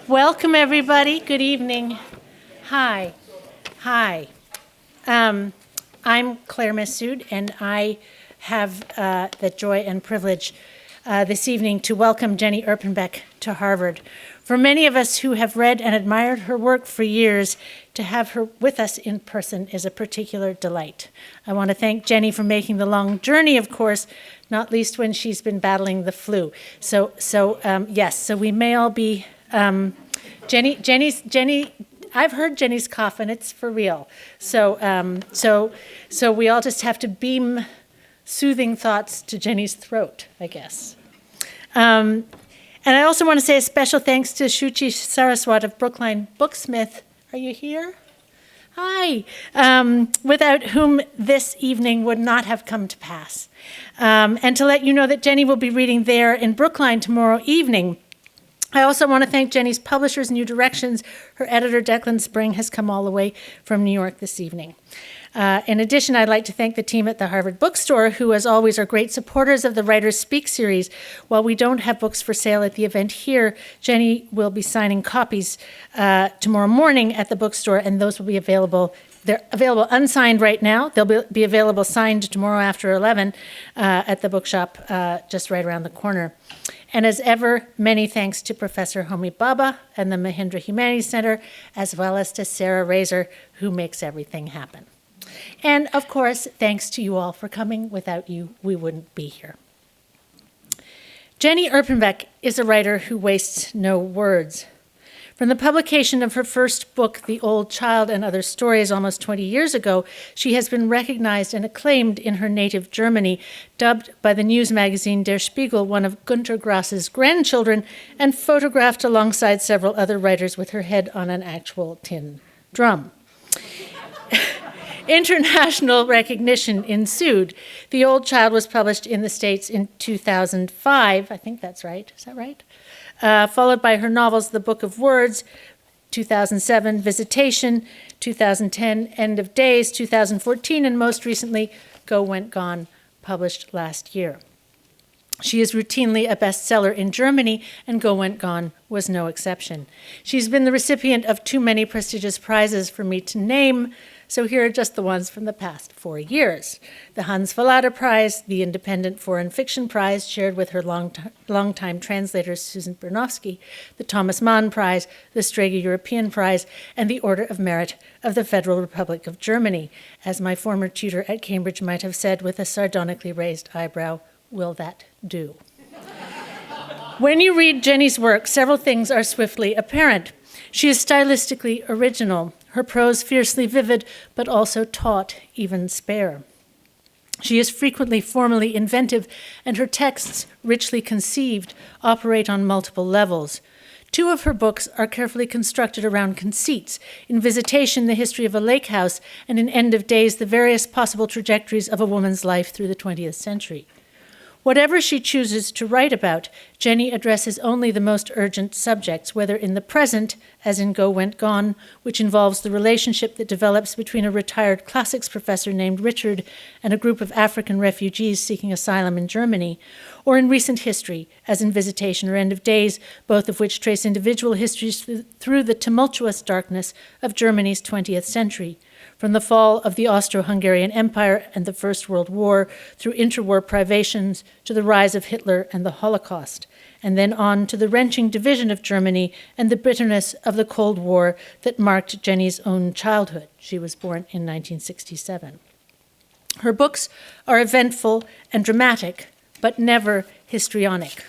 Welcome, everybody. Good evening. Hi. I'm Claire Messud, and I have the joy and privilege this evening to welcome Jenny Erpenbeck to Harvard. For many of us who have read and admired her work for years, to have her with us in person is a particular delight. I want to thank Jenny for making the long journey, of course, not least when she's been battling the flu. So we may all be Jenny. I've heard Jenny's cough, and it's for real. So we all just have to beam soothing thoughts to Jenny's throat, I guess. And I also want to say a special thanks to Shuchi Saraswat of Brookline Booksmith. Are you here? Hi. Without whom this evening would not have come to pass. And to let you know that Jenny will be reading there in Brookline tomorrow evening. I also want to thank Jenny's publishers, New Directions. Her editor, Declan Spring, has come all the way from New York this evening. In addition, I'd like to thank the team at the Harvard Bookstore, who, as always, are great supporters of the Writers Speak series. While we don't have books for sale at the event here, Jenny will be signing copies tomorrow morning at the bookstore, and those will be available. They're available unsigned right now. They'll be available signed tomorrow after 11 at the bookshop just right around the corner. And as ever, many thanks to Professor Homi Bhabha and the Mahindra Humanities Center, as well as to Sarah Razor, who makes everything happen. And of course, thanks to you all for coming. Without you, we wouldn't be here. Jenny Erpenbeck is a writer who wastes no words. From the publication of her first book, The Old Child and Other Stories, almost 20 years ago, she has been recognized and acclaimed in her native Germany, dubbed by the news magazine Der Spiegel one of Günter Grass's grandchildren, and photographed alongside several other writers with her head on an actual tin drum. International recognition ensued. The Old Child was published in the States in 2005. I think that's right. Is that right? Followed by her novels The Book of Words, 2007, Visitation, 2010, End of Days, 2014, and most recently, Go Went Gone, published last year. She is routinely a bestseller in Germany, and Go Went Gone was no exception. She's been the recipient of too many prestigious prizes for me to name, so here are just the ones from the past 4 years. The Hans Fallada Prize, the Independent Foreign Fiction Prize, shared with her longtime translator Susan Bernofsky, the Thomas Mann Prize, the Strega European Prize, and the Order of Merit of the Federal Republic of Germany. As my former tutor at Cambridge might have said with a sardonically raised eyebrow, will that do? When you read Jenny's work, several things are swiftly apparent. She is stylistically original, her prose fiercely vivid, but also taut, even spare. She is frequently formally inventive, and her texts, richly conceived, operate on multiple levels. Two of her books are carefully constructed around conceits. In Visitation, the history of a lake house, and in End of Days, the various possible trajectories of a woman's life through the 20th century. Whatever she chooses to write about, Jenny addresses only the most urgent subjects, whether in the present, as in Go Went Gone, which involves the relationship that develops between a retired classics professor named Richard and a group of African refugees seeking asylum in Germany, or in recent history, as in Visitation or End of Days, both of which trace individual histories through the tumultuous darkness of Germany's 20th century. From the fall of the Austro-Hungarian Empire and the First World War, through interwar privations, to the rise of Hitler and the Holocaust, and then on to the wrenching division of Germany and the bitterness of the Cold War that marked Jenny's own childhood. She was born in 1967. Her books are eventful and dramatic, but never histrionic.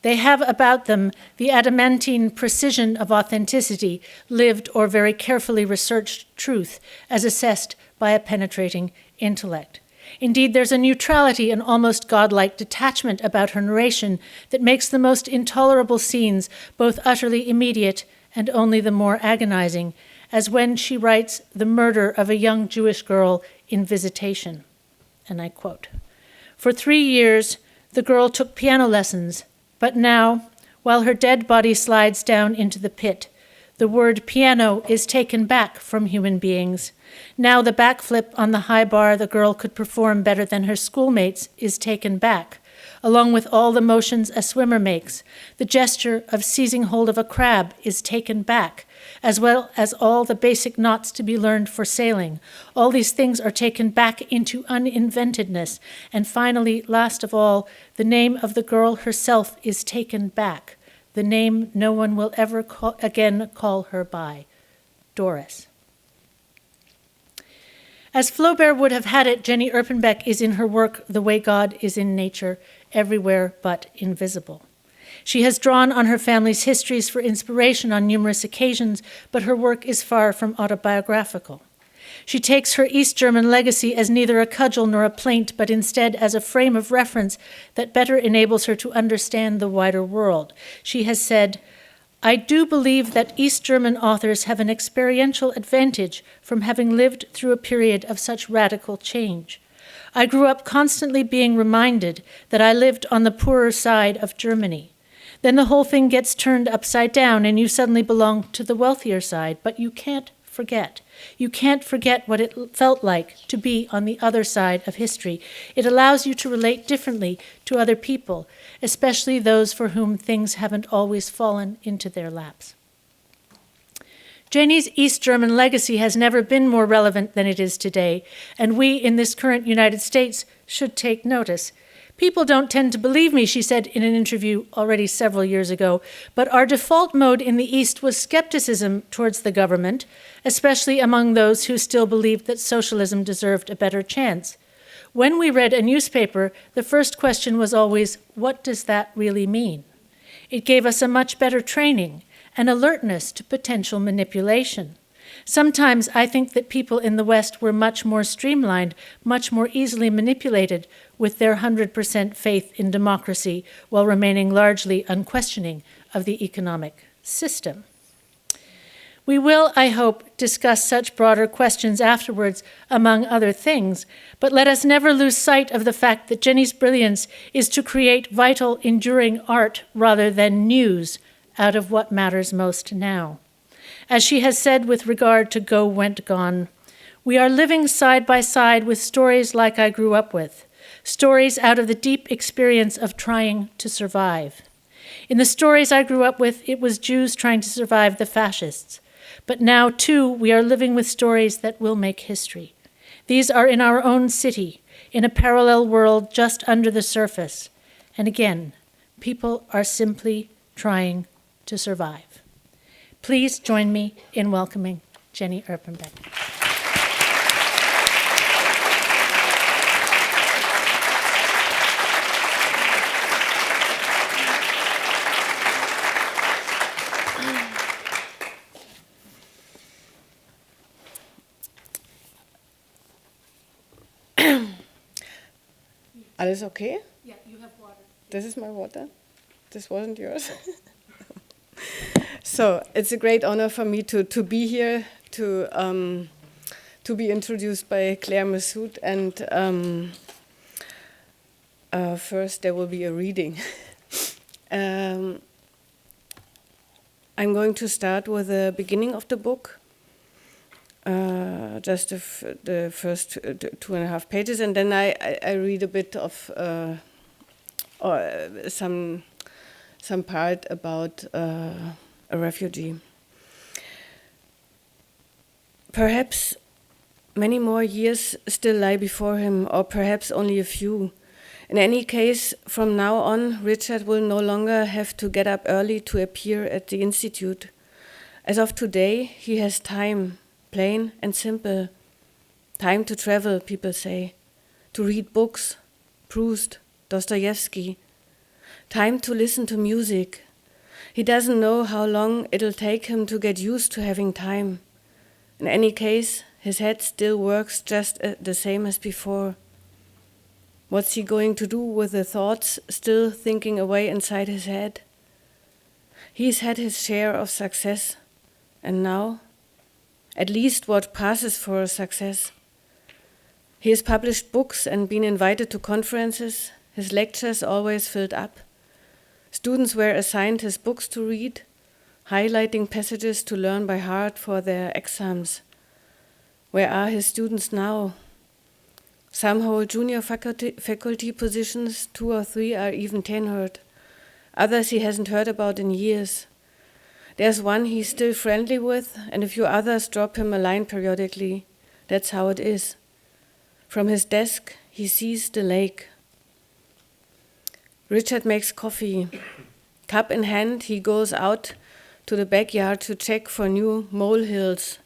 They have about them the adamantine precision of authenticity, lived or very carefully researched truth, as assessed by a penetrating intellect. Indeed, there's a neutrality and almost godlike detachment about her narration that makes the most intolerable scenes both utterly immediate and only the more agonizing, as when she writes the murder of a young Jewish girl in Visitation. And I quote, "For 3 years, the girl took piano lessons, but now, while her dead body slides down into the pit, the word piano is taken back from human beings. Now the backflip on the high bar the girl could perform better than her schoolmates is taken back. along with all the motions a swimmer makes. The gesture of seizing hold of a crab is taken back, as well as all the basic knots to be learned for sailing. All these things are taken back into uninventedness. And finally, last of all, the name of the girl herself is taken back, the name no one will ever again call her by, Doris. As Flaubert would have had it, Jenny Erpenbeck is in her work the way God is in nature, everywhere but invisible. She has drawn on her family's histories for inspiration on numerous occasions, but her work is far from autobiographical. She takes her East German legacy as neither a cudgel nor a plaint, but instead as a frame of reference that better enables her to understand the wider world. She has said, "I do believe that East German authors have an experiential advantage from having lived through a period of such radical change. I grew up constantly being reminded that I lived on the poorer side of Germany. Then the whole thing gets turned upside down and you suddenly belong to the wealthier side, but you can't forget. You can't forget what it felt like to be on the other side of history. It allows you to relate differently to other people, especially those for whom things haven't always fallen into their laps." Jenny's East German legacy has never been more relevant than it is today, and we in this current United States should take notice. "People don't tend to believe me," she said in an interview already several years ago, "but our default mode in the East was skepticism towards the government, especially among those who still believed that socialism deserved a better chance. When we read a newspaper, the first question was always, what does that really mean? It gave us a much better training, an alertness to potential manipulation. Sometimes I think that people in the West were much more streamlined, much more easily manipulated with their 100% faith in democracy while remaining largely unquestioning of the economic system." We will, I hope, discuss such broader questions afterwards, among other things, but let us never lose sight of the fact that Jenny's brilliance is to create vital, enduring art rather than news out of what matters most now. As she has said with regard to Go, Went, Gone, "We are living side by side with stories like I grew up with, stories out of the deep experience of trying to survive. In the stories I grew up with, it was Jews trying to survive the fascists. But now, too, we are living with stories that will make history. These are in our own city, in a parallel world just under the surface. And again, people are simply trying to survive." Please join me in welcoming Jenny Erpenbeck. Alles okay? Yeah, you have water. This is my water? This wasn't yours? So it's a great honor for me to be here, to be introduced by Claire Messud, and first there will be a reading. I'm going to start with the beginning of the book, just the first 2.5 pages, and then I read a bit of or some part about a refugee. Perhaps many more years still lie before him, or perhaps only a few. In any case, from now on, Richard will no longer have to get up early to appear at the Institute. As of today, he has time, plain and simple. Time to travel, people say, to read books, Proust, Dostoevsky. Time to listen to music. He doesn't know how long it'll take him to get used to having time. In any case, his head still works just the same as before. What's he going to do with the thoughts still thinking away inside his head? He's had his share of success, and now, at least what passes for a success. He has published books and been invited to conferences, his lectures always filled up. Students were assigned his books to read, highlighting passages to learn by heart for their exams. Where are his students now? Some hold junior faculty positions, 2 or 3 are even tenured. Others he hasn't heard about in years. There's one he's still friendly with, and a few others drop him a line periodically. That's how it is. From his desk, he sees the lake. Richard makes coffee. Cup in hand, he goes out to the backyard to check for new molehills.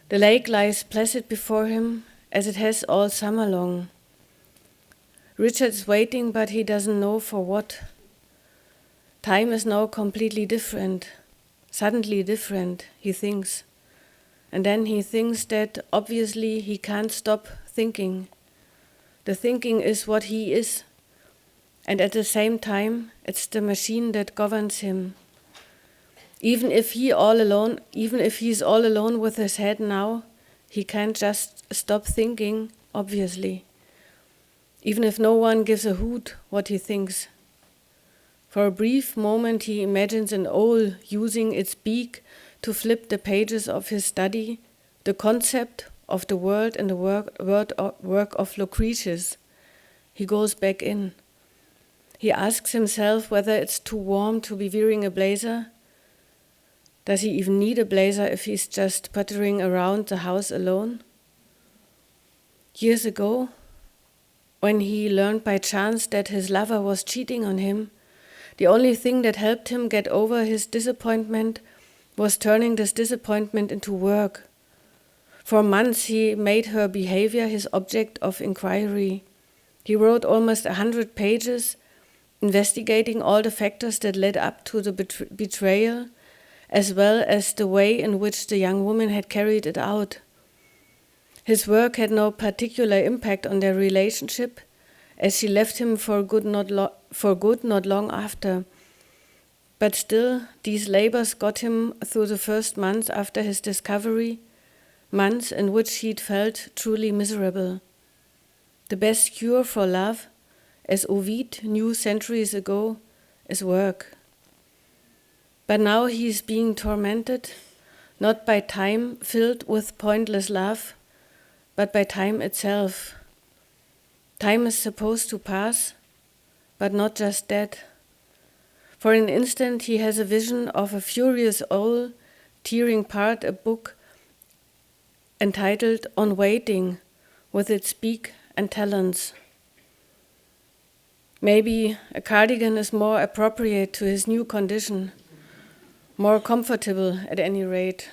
The lake lies placid before him, as it has all summer long. Richard is waiting, but he doesn't know for what. Time is now completely different, suddenly different, he thinks. And then he thinks that obviously he can't stop thinking. The thinking is what he is, and at the same time, it's the machine that governs him. Even if he's all alone with his head now, he can't just stop thinking, obviously. Even if no one gives a hoot what he thinks. For a brief moment he imagines an owl using its beak to flip the pages of his study, the concept of the world and the work of Lucretius. He goes back in. He asks himself whether it's too warm to be wearing a blazer. Does he even need a blazer if he's just puttering around the house alone? Years ago, when he learned by chance that his lover was cheating on him, the only thing that helped him get over his disappointment was turning this disappointment into work. For months he made her behavior his object of inquiry. He wrote almost 100 pages, investigating all the factors that led up to the betrayal, as well as the way in which the young woman had carried it out. His work had no particular impact on their relationship, as she left him for good not long after. But still, these labors got him through the first months after his discovery, months in which he'd felt truly miserable. The best cure for love, as Ovid knew centuries ago, is work. But now he is being tormented, not by time filled with pointless love, but by time itself. Time is supposed to pass, but not just that. For an instant he has a vision of a furious owl tearing apart a book entitled On Waiting, with its beak and talons. Maybe a cardigan is more appropriate to his new condition, more comfortable at any rate.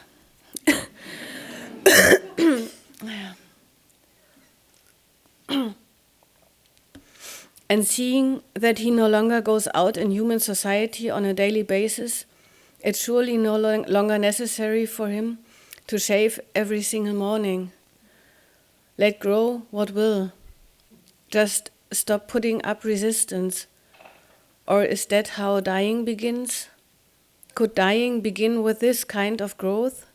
And seeing that he no longer goes out in human society on a daily basis, it's surely no longer necessary for him to shave every single morning. Let grow what will. Just stop putting up resistance. Or is that how dying begins? Could dying begin with this kind of growth?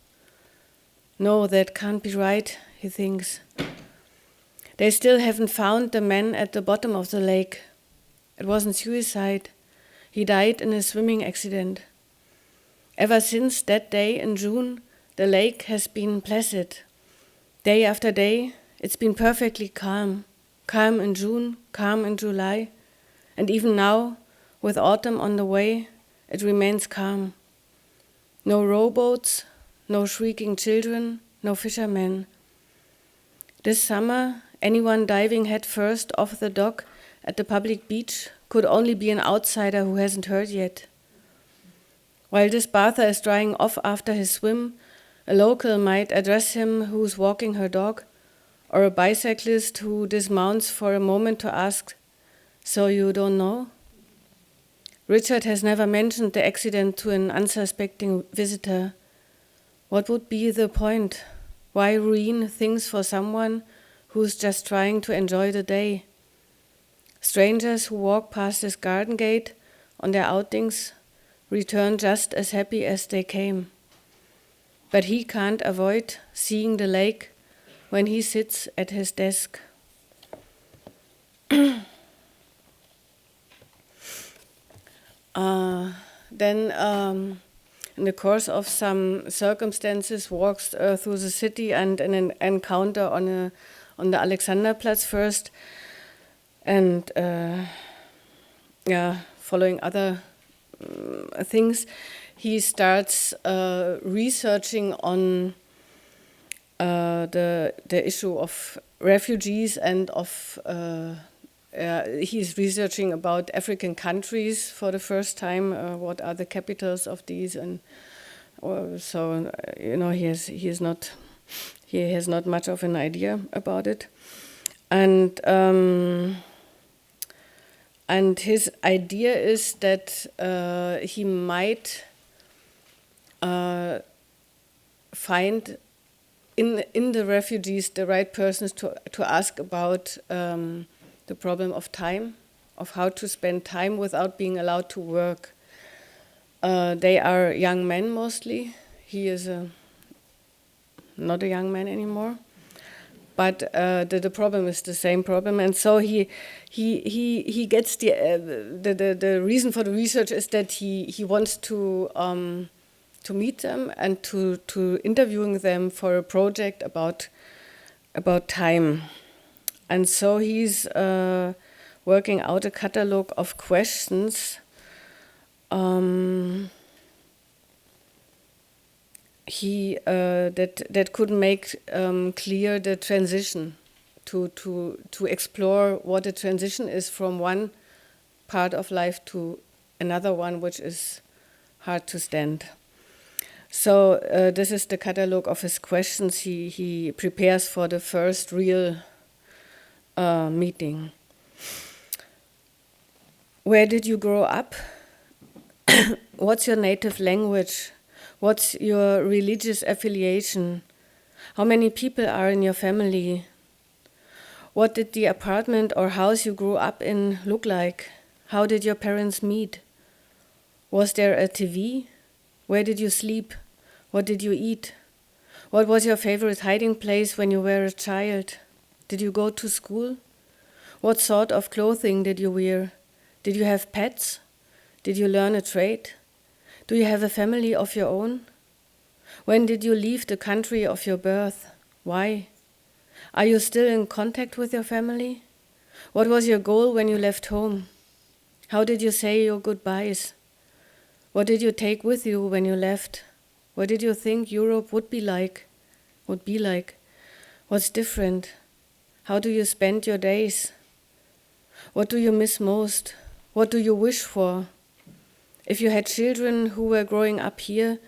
No, that can't be right, he thinks. They still haven't found the man at the bottom of the lake. It wasn't suicide. He died in a swimming accident. Ever since that day in June, the lake has been placid. Day after day, it's been perfectly calm. Calm in June, calm in July, and even now, with autumn on the way, it remains calm. No rowboats, no shrieking children, no fishermen. This summer, anyone diving head first off the dock at the public beach could only be an outsider who hasn't heard yet. While this bather is drying off after his swim, a local might address him who's walking her dog, or a bicyclist who dismounts for a moment to ask, "So you don't know?" Richard has never mentioned the accident to an unsuspecting visitor. What would be the point? Why ruin things for someone who's just trying to enjoy the day? Strangers who walk past his garden gate on their outings return just as happy as they came. But he can't avoid seeing the lake when he sits at his desk. Then, in the course of some circumstances, walks through the city and an encounter on the Alexanderplatz first, and following other things, he starts researching on the issue of refugees and of he's researching about African countries for the first time. What are the capitals of these? And so he has not much of an idea about it, and his idea is that he might find in the refugees the right persons to ask about the problem of time, of how to spend time without being allowed to work. They are young men mostly. He is not a young man anymore, but the problem is the same problem, and so he gets the reason for the research is that he wants to meet them and to interviewing them for a project about time. And so he's working out a catalog of questions that could make clear the transition, to explore what the transition is from one part of life to another one, which is hard to stand. So this is the catalog of his questions he prepares for the first real meeting. Where did you grow up? What's your native language? What's your religious affiliation? How many people are in your family? What did the apartment or house you grew up in look like? How did your parents meet? Was there a TV? Where did you sleep? What did you eat? What was your favorite hiding place when you were a child? Did you go to school? What sort of clothing did you wear? Did you have pets? Did you learn a trade? Do you have a family of your own? When did you leave the country of your birth? Why? Are you still in contact with your family? What was your goal when you left home? How did you say your goodbyes? What did you take with you when you left? What did you think Europe would be like? What's different? How do you spend your days? What do you miss most? What do you wish for? If you had children who were growing up here,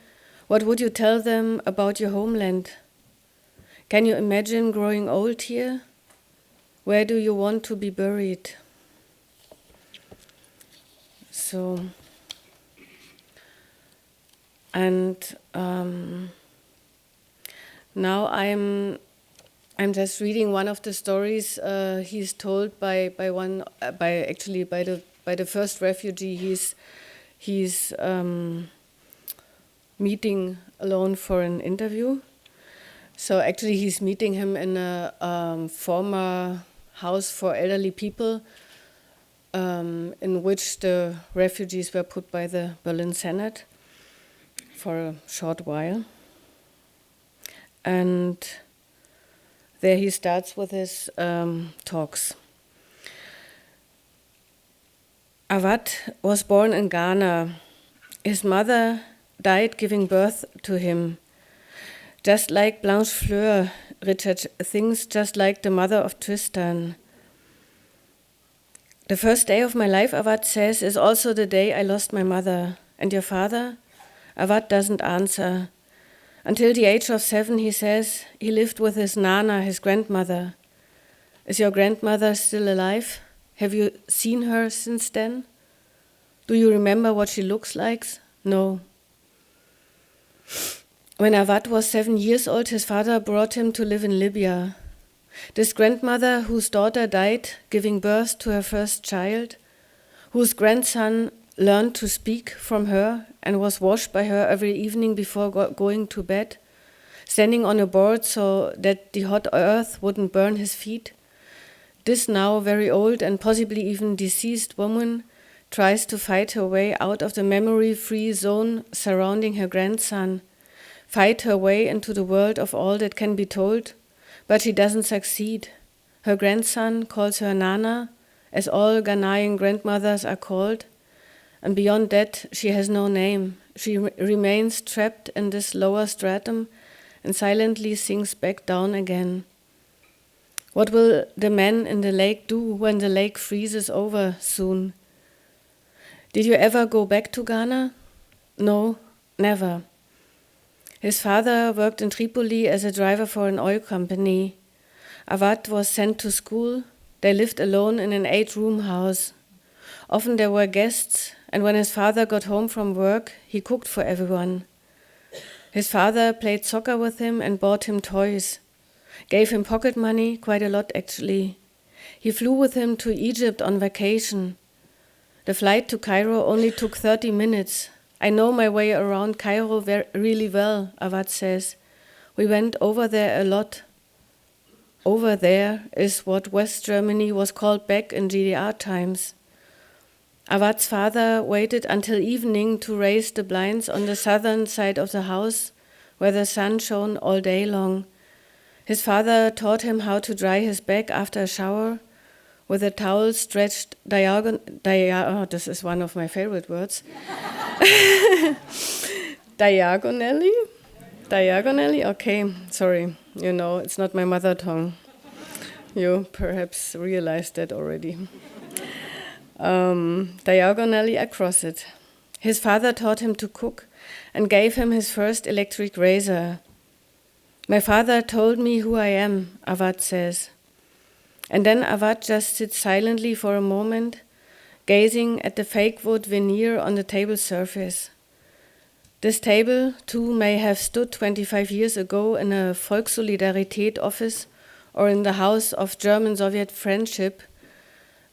what would you tell them about your homeland? Can you imagine growing old here? Where do you want to be buried? So, and now I'm just reading one of the stories he's told by the first refugee he's meeting alone for an interview. So actually he's meeting him in a former house for elderly people in which the refugees were put by the Berlin Senate for a short while. And there he starts with his talks. Awad was born in Ghana. His mother died giving birth to him. Just like Blanche Fleur, Richard thinks, just like the mother of Tristan. The first day of my life, Awad says, is also the day I lost my mother. And your father? Awad doesn't answer. Until the age of 7, he says, he lived with his Nana, his grandmother. Is your grandmother still alive? Have you seen her since then? Do you remember what she looks like? No. When Awad was 7 years old, his father brought him to live in Libya. This grandmother, whose daughter died giving birth to her first child, whose grandson learned to speak from her and was washed by her every evening before going to bed, standing on a board so that the hot earth wouldn't burn his feet. This now very old and possibly even deceased woman tries to fight her way out of the memory-free zone surrounding her grandson, fight her way into the world of all that can be told, But she doesn't succeed. Her grandson calls her Nana, as all Ghanaian grandmothers are called, and beyond that she has no name. She remains trapped in this lower stratum and silently sinks back down again. What will the man in the lake do when the lake freezes over soon? Did you ever go back to Ghana? No, never. His father worked in Tripoli as a driver for an oil company. Awad was sent to school. They lived alone in an 8-room house. Often there were guests, and when his father got home from work, he cooked for everyone. His father played soccer with him and bought him toys, gave him pocket money, quite a lot actually. He flew with him to Egypt on vacation. The flight to Cairo only took 30 minutes. I know my way around Cairo really well, Awad says. We went over there a lot. Over there is what West Germany was called back in GDR times. Awad's father waited until evening to raise the blinds on the southern side of the house, where the sun shone all day long. His father taught him how to dry his back after a shower, with a towel stretched this is one of my favorite words. Diagonally? Diagonally? Okay, sorry. You know, it's not my mother tongue. You perhaps realized that already. Diagonally across it. His father taught him to cook and gave him his first electric razor. My father told me who I am, Awad says. And then Awad just sits silently for a moment, gazing at the fake wood veneer on the table surface. This table, too, may have stood 25 years ago in a Volkssolidarität office or in the house of German-Soviet friendship,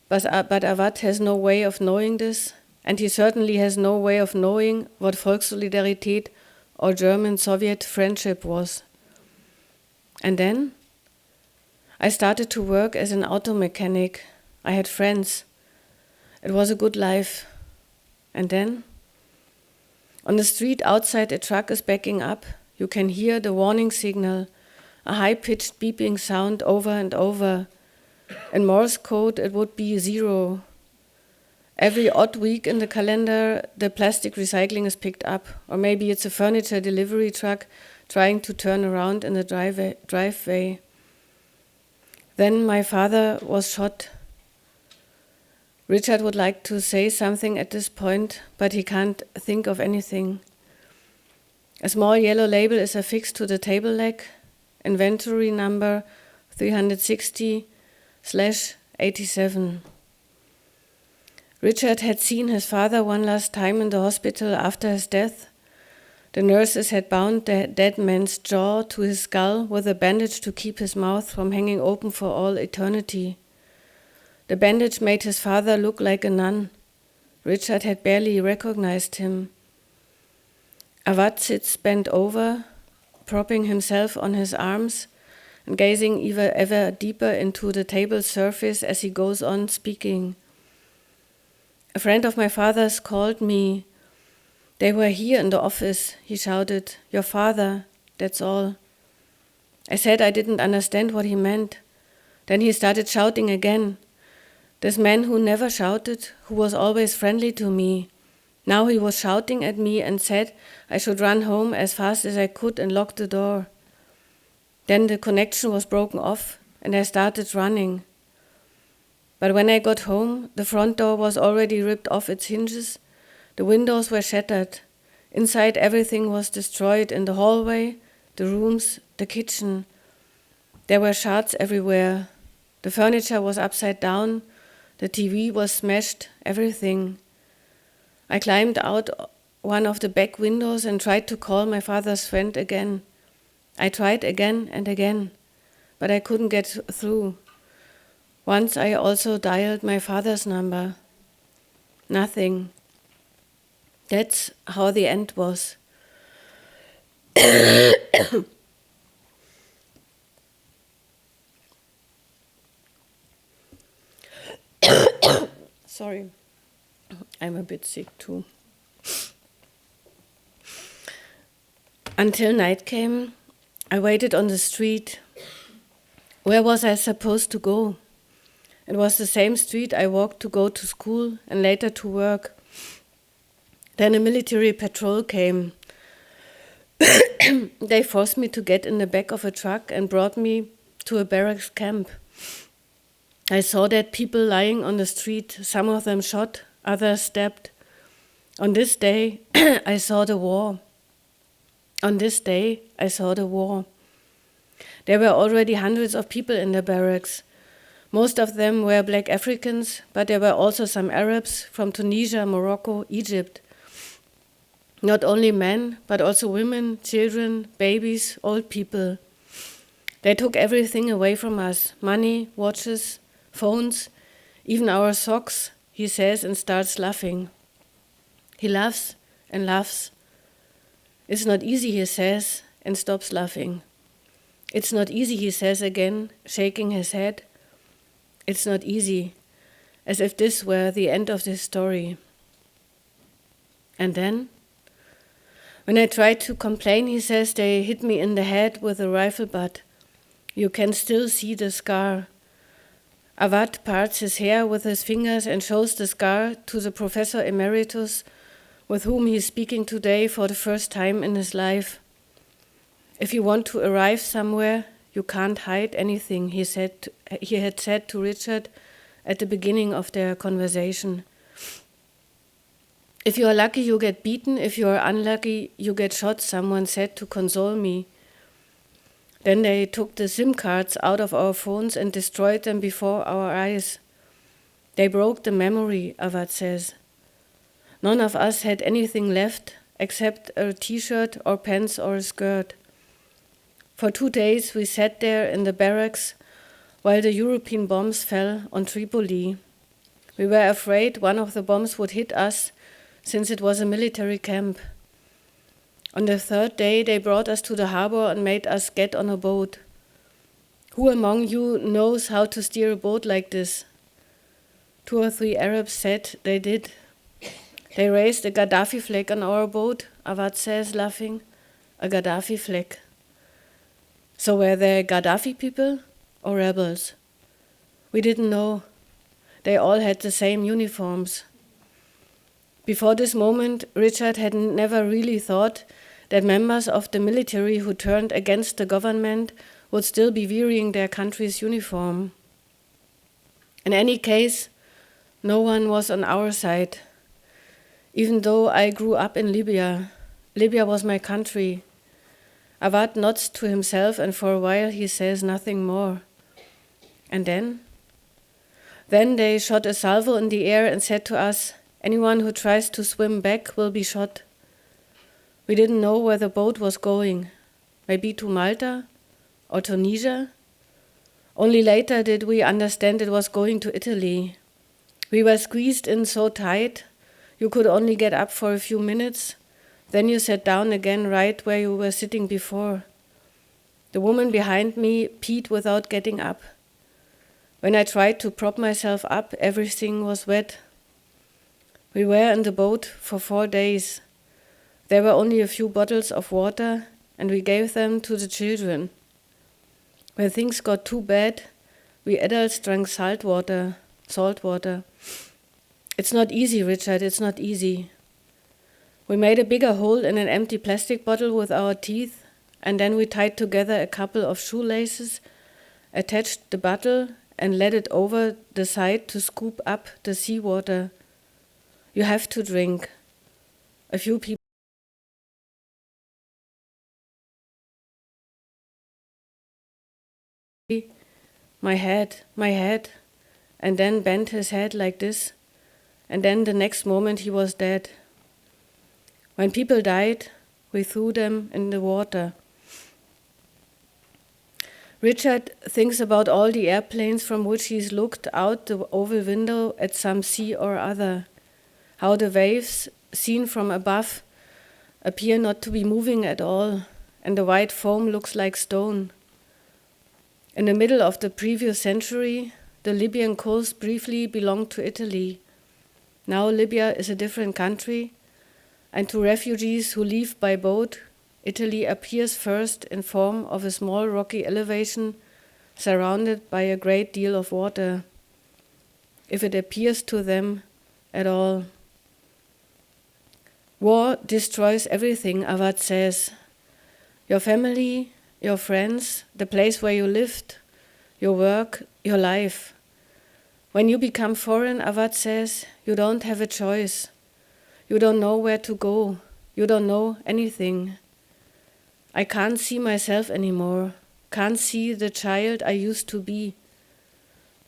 but Awad has no way of knowing this, and he certainly has no way of knowing what Volkssolidarität or German-Soviet friendship was. And then I started to work as an auto mechanic. I had friends. It was a good life. And then, on the street outside, a truck is backing up. You can hear the warning signal, a high-pitched beeping sound over and over. In Morse code, it would be 0. Every odd week in the calendar, the plastic recycling is picked up. Or maybe it's a furniture delivery truck trying to turn around in the driveway. Then my father was shot. Richard would like to say something at this point, but he can't think of anything. A small yellow label is affixed to the table leg, inventory number 360/87. Richard had seen his father one last time in the hospital after his death. The nurses had bound the dead man's jaw to his skull with a bandage to keep his mouth from hanging open for all eternity. The bandage made his father look like a nun. Richard had barely recognized him. Awad sits bent over, propping himself on his arms and gazing ever deeper into the table surface as he goes on speaking. A friend of my father's called me. They were here in the office, he shouted. Your father, that's all. I said I didn't understand what he meant. Then he started shouting again. This man who never shouted, who was always friendly to me. Now he was shouting at me and said I should run home as fast as I could and lock the door. Then the connection was broken off and I started running. But when I got home, the front door was already ripped off its hinges. The windows were shattered. Inside, everything was destroyed in the hallway, the rooms, the kitchen. There were shards everywhere. The furniture was upside down. The TV was smashed, everything. I climbed out one of the back windows and tried to call my father's friend again. I tried again and again, but I couldn't get through. Once I also dialed my father's number. Nothing. That's how the end was. Sorry, I'm a bit sick too. Until night came, I waited on the street. Where was I supposed to go? It was the same street I walked to go to school and later to work. Then a military patrol came. They forced me to get in the back of a truck and brought me to a barracks camp. I saw dead people lying on the street, some of them shot, others stabbed. On this day, I saw the war. On this day, I saw the war. There were already hundreds of people in the barracks. Most of them were black Africans, but there were also some Arabs from Tunisia, Morocco, Egypt. Not only men, but also women, children, babies, old people. They took everything away from us, money, watches, phones, even our socks, he says and starts laughing. He laughs and laughs. It's not easy, he says, and stops laughing. It's not easy, he says again, shaking his head. It's not easy, as if this were the end of this story. And then, when I tried to complain, he says, they hit me in the head with a rifle butt. You can still see the scar. Awad parts his hair with his fingers and shows the scar to the professor emeritus with whom he is speaking today for the first time in his life. If you want to arrive somewhere, you can't hide anything, he had said to Richard at the beginning of their conversation. If you are lucky, you get beaten. If you are unlucky, you get shot, someone said to console me. Then they took the SIM cards out of our phones and destroyed them before our eyes. They broke the memory, Awad says. None of us had anything left except a t-shirt or pants or a skirt. For 2 days we sat there in the barracks while the European bombs fell on Tripoli. We were afraid one of the bombs would hit us since it was a military camp. On the 3rd day they brought us to the harbor and made us get on a boat. Who among you knows how to steer a boat like this? 2 or 3 Arabs said they did. They raised a Gaddafi flag on our boat, Awad says, laughing. A Gaddafi flag. So were they Gaddafi people or rebels? We didn't know. They all had the same uniforms. Before this moment, Richard had never really thought that members of the military who turned against the government would still be wearing their country's uniform. In any case, no one was on our side. Even though I grew up in Libya, Libya was my country. Awad nods to himself, and for a while he says nothing more. And then? Then they shot a salvo in the air and said to us, anyone who tries to swim back will be shot. We didn't know where the boat was going. Maybe to Malta or Tunisia? Only later did we understand it was going to Italy. We were squeezed in so tight, you could only get up for a few minutes. Then you sat down again right where you were sitting before. The woman behind me peed without getting up. When I tried to prop myself up, everything was wet. We were in the boat for 4 days. There were only a few bottles of water, and we gave them to the children. When things got too bad, we adults drank salt water. It's not easy, Richard, it's not easy. We made a bigger hole in an empty plastic bottle with our teeth, and then we tied together a couple of shoelaces, attached the bottle, and let it over the side to scoop up the seawater. You have to drink. A few people. My head, and then bent his head like this, and then the next moment he was dead. When people died, we threw them in the water. Richard thinks about all the airplanes from which he's looked out the oval window at some sea or other, how the waves, seen from above, appear not to be moving at all, and the white foam looks like stone. In the middle of the previous century, the Libyan coast briefly belonged to Italy. Now Libya is a different country, and to refugees who leave by boat, Italy appears first in form of a small rocky elevation surrounded by a great deal of water, if it appears to them at all. War destroys everything, Avad says. Your family, your friends, the place where you lived, your work, your life. When you become foreign, Avad says, you don't have a choice. You don't know where to go. You don't know anything. I can't see myself anymore, can't see the child I used to be.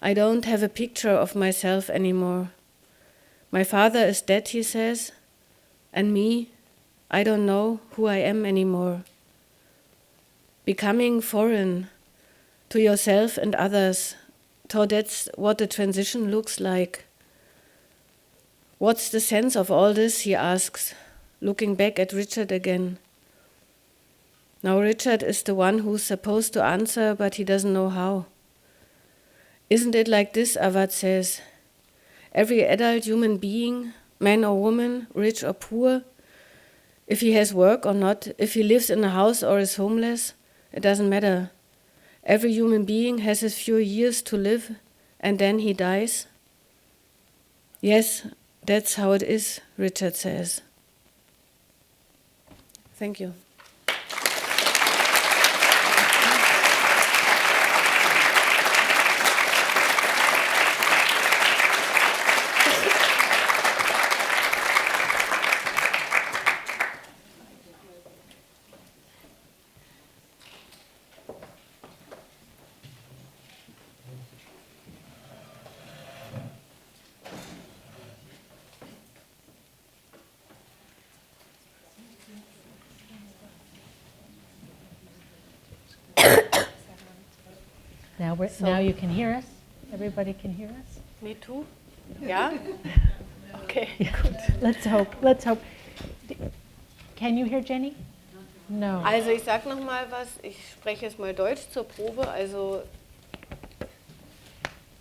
I don't have a picture of myself anymore. My father is dead, he says, and me, I don't know who I am anymore. Becoming foreign to yourself and others, so that's what the transition looks like. What's the sense of all this, he asks, looking back at Richard again. Now Richard is the one who's supposed to answer, but he doesn't know how. Isn't it like this, Avad says? Every adult human being, man or woman, rich or poor, if he has work or not, if he lives in a house or is homeless, it doesn't matter. Every human being has his few years to live, and then he dies. Yes, that's how it is, Richard says. Thank you. Now you can hear us? Everybody can hear us? Me too? Yeah? Okay, Yeah. good. Let's hope. Can you hear Jenny? No. Also ich sag noch mal was, ich spreche jetzt mal Deutsch zur Probe, also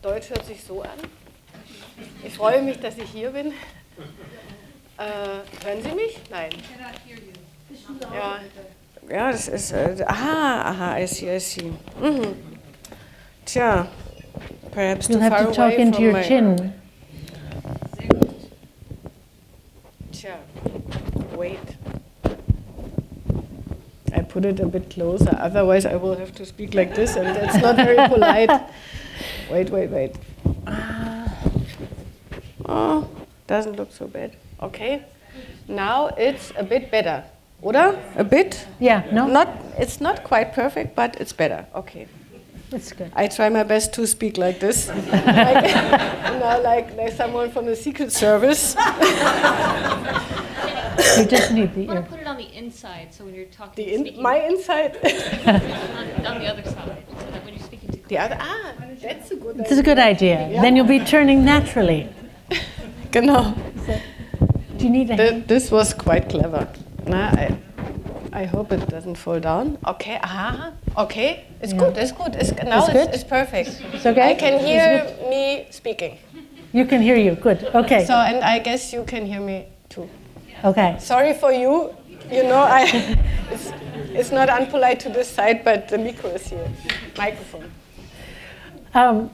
Deutsch hört sich so an. Ich freue mich, dass ich hier bin. Hören Sie mich? Nein. Ja, ja, das ist, aha, I see. Mhm. Tja, perhaps too You'll have far to talk away into from your my... chin. Tja, wait. I put it a bit closer, otherwise I will have to speak like this and that's not very polite. Wait. Oh, doesn't look so bad. Okay, now it's a bit better, oder? A bit? Yeah, no? It's not quite perfect, but it's better. Okay. That's good. I try my best to speak like this, like someone from the Secret Service. You just need the You want ear. to put it on the inside, so when you're talking, speaking, My inside. on the other side, so that when you're speaking to The other. That's a good idea. It's a good idea. Yeah. Then you'll be turning naturally. Genau. Do you need a hand? This was quite clever. I hope it doesn't fall down. Okay. Okay. It's good. It's good. Now good? it's perfect. It's okay? I can hear me speaking. You can hear you. Good. Okay. So, and I guess you can hear me too. Okay. Sorry for you. You know, it's not unpolite to this side, but the micro is here. Microphone.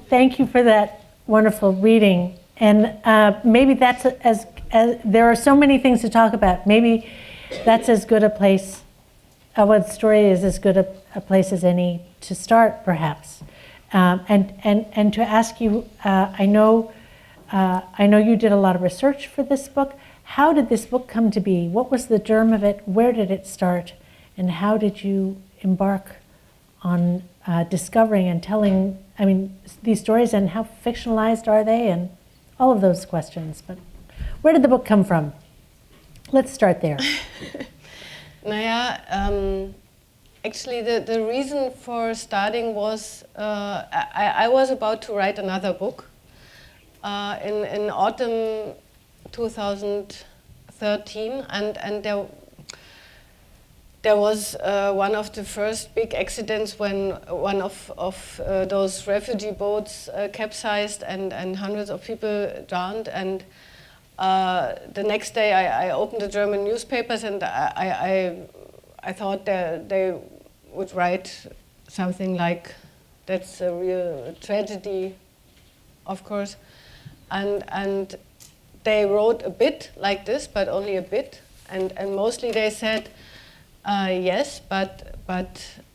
Thank you for that wonderful reading. And maybe that's as there are so many things to talk about. Maybe that's as good a place. Awad's story is as good a place as any to start, perhaps. And to ask you, I know you did a lot of research for this book. How did this book come to be? What was the germ of it? Where did it start? And how did you embark on discovering and telling, these stories, and how fictionalized are they, and all of those questions. But where did the book come from? Let's start there. Actually the reason for starting was I was about to write another book in autumn 2013, and there was one of the first big accidents when one of those refugee boats capsized and hundreds of people drowned. And the next day I opened the German newspapers, and I thought they would write something like That's a real tragedy, of course. And they wrote a bit like this, but only a bit. And mostly they said, yes, but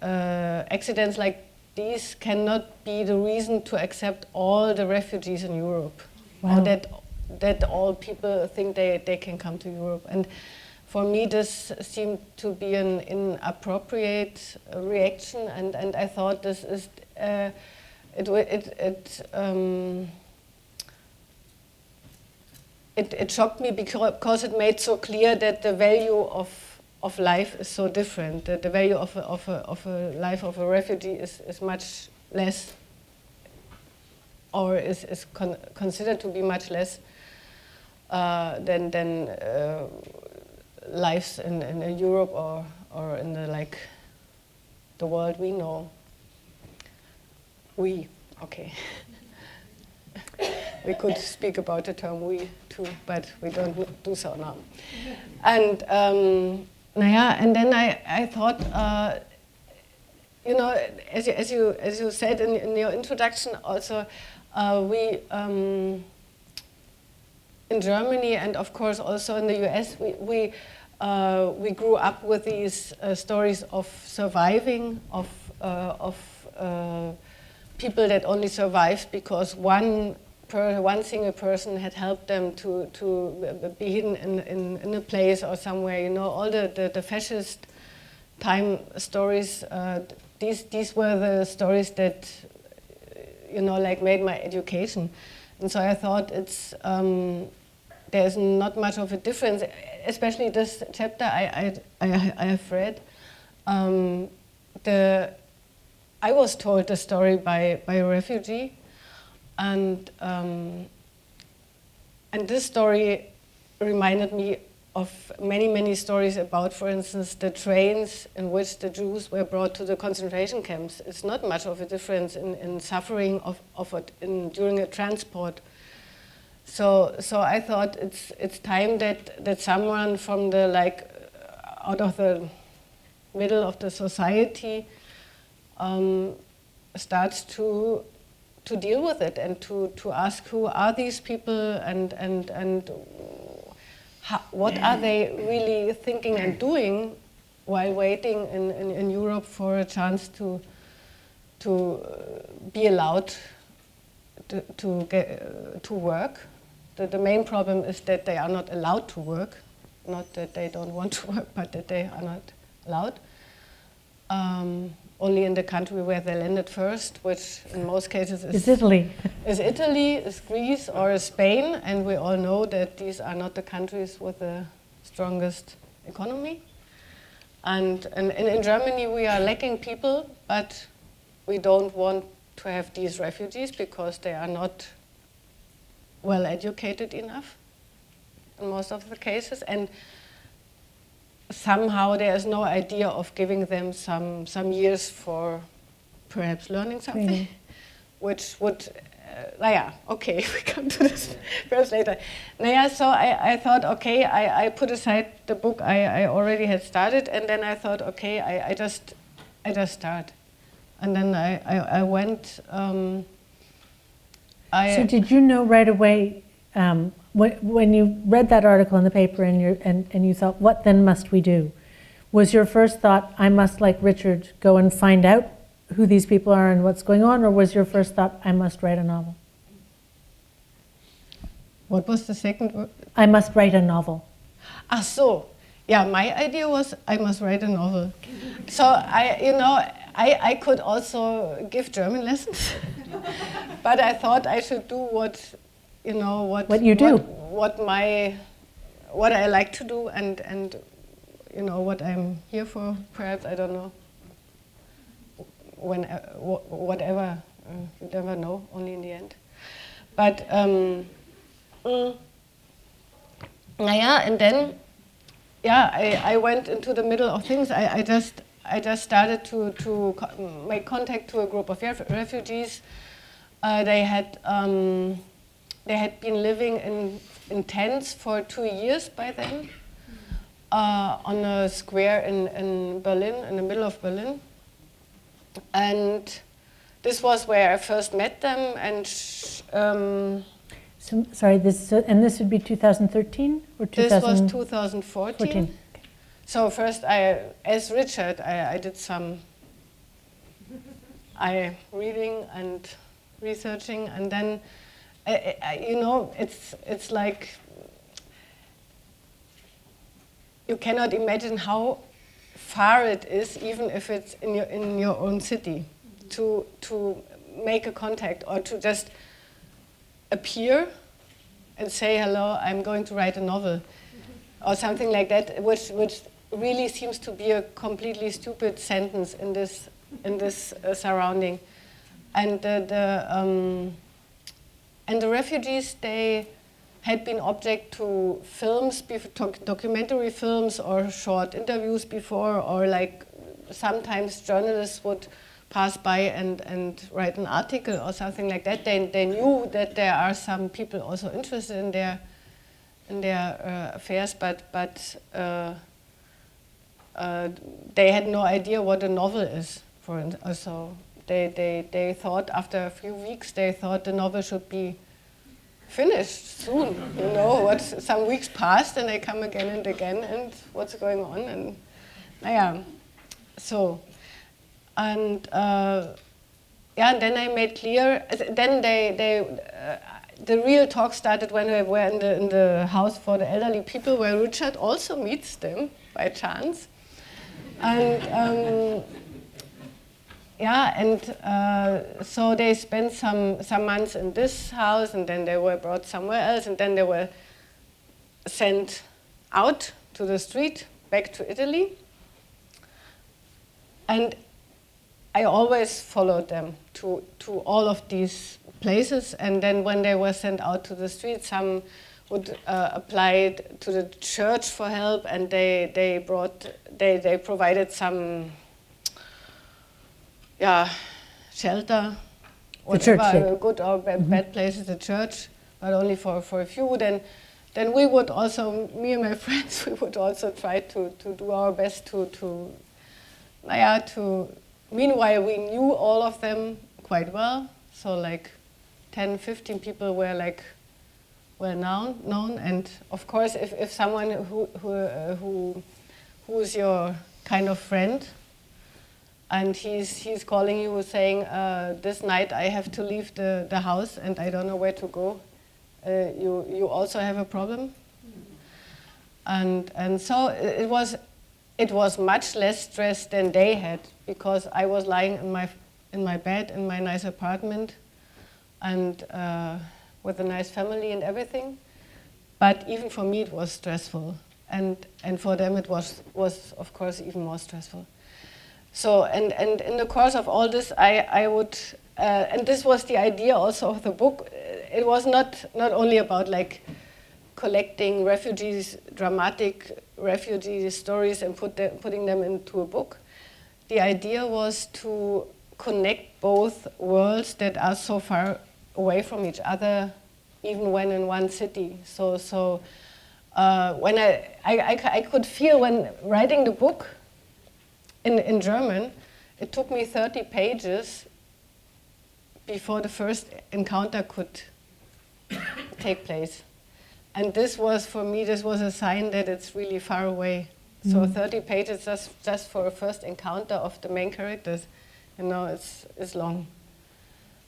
accidents like these cannot be the reason to accept all the refugees in Europe. Wow. Or that all people think they can come to Europe. And for me, this seemed to be an inappropriate reaction, and I thought this is it shocked me because it made so clear that the value of life is so different. That the value of a life of a refugee is much less, or is considered to be much less than lives in Europe or in the world we know. Okay. We could speak about the term we too, but we don't do so now. And and then I thought, as you said in your introduction, also we in Germany and of course also in the US, we grew up with these stories of surviving, of people that only survived because one single person had helped them to be hidden in a place or somewhere. All the fascist time stories. These were the stories that made my education, and so I thought there's not much of a difference, especially this chapter I have read. I was told the story by a refugee. And this story reminded me of many stories about, for instance, the trains in which the Jews were brought to the concentration camps. It's not much of a difference in suffering during a transport. So I thought it's time that someone from out of the middle of the society starts to deal with it and to ask who are these people and what are they really thinking and doing while waiting in Europe for a chance to be allowed to work. The main problem is that they are not allowed to work, not that they don't want to work, but that they are not allowed. Only in the country where they landed first, which in most cases is Italy. Is Italy, is Greece, or is Spain, and we all know that these are not the countries with the strongest economy. And in Germany we are lacking people, but we don't want to have these refugees because they are not well educated enough in most of the cases, and somehow there is no idea of giving them some years for perhaps learning something, which would, okay, we come to this perhaps later. So I thought, okay, I put aside the book I already had started, and then I thought, okay, I just start. And then I went. So did you know right away, when you read that article in the paper and you thought, what then must we do? Was your first thought, I must, like Richard, go and find out who these people are and what's going on, or was your first thought, I must write a novel? What was the second word? I must write a novel. Yeah, my idea was I must write a novel. So I could also give German lessons, but I thought I should do what you do, what I like to do, and what I'm here for. Perhaps, I don't know. Whatever, you never know. Only in the end. But and then I went into the middle of things. I just started to make contact to a group of refugees. They had been living in tents for 2 years by then, on a square in Berlin, in the middle of Berlin. And this was where I first met them, and So, sorry, and this would be 2013 or 2014? this was 2014. So first, as Richard, I did some reading and researching, and then you know, it's like you cannot imagine how far it is, even if it's in your own city, to make a contact or to just appear and say hello. I'm going to write a novel, or something like that, which really seems to be a completely stupid sentence in this surrounding, and the refugees, they had been object to films, documentary films or short interviews before, or like sometimes journalists would pass by and write an article or something like that. They knew that there are some people also interested in their affairs, but they had no idea what a novel is. So they thought after a few weeks, they thought the novel should be finished soon. You know, some weeks passed and they come again and again, and what's going on? And so, and and then I made clear. Then the real talk started when we were in the house for the elderly people, where Richard also meets them by chance, and. So they spent some months in this house, and then they were brought somewhere else, and then they were sent out to the street, back to Italy. And I always followed them to all of these places, and then when they were sent out to the street, some would apply to the church for help, and they provided some shelter, whatever, good or bad places, the church, but only for a few. Then we would also, me and my friends, we would also try to do our best to meanwhile we knew all of them quite well, so like 10, 15 people were like well known, and of course if someone who's your kind of friend, and he's calling you saying, this night I have to leave the house and I don't know where to go, you also have a problem. And so it was much less stress than they had, because I was lying in my bed in my nice apartment, and with a nice family and everything. But even for me it was stressful, and for them it was of course even more stressful. So, and in the course of all this, I would, and this was the idea also of the book. It was not only about like collecting refugees, dramatic refugee stories, and putting them into a book. The idea was to connect both worlds that are so far away from each other, even when in one city. So when I could feel when writing the book, in German, it took me 30 pages before the first encounter could take place. And this was, for me, this was a sign that it's really far away. So 30 pages just for a first encounter of the main characters, you know, it's long.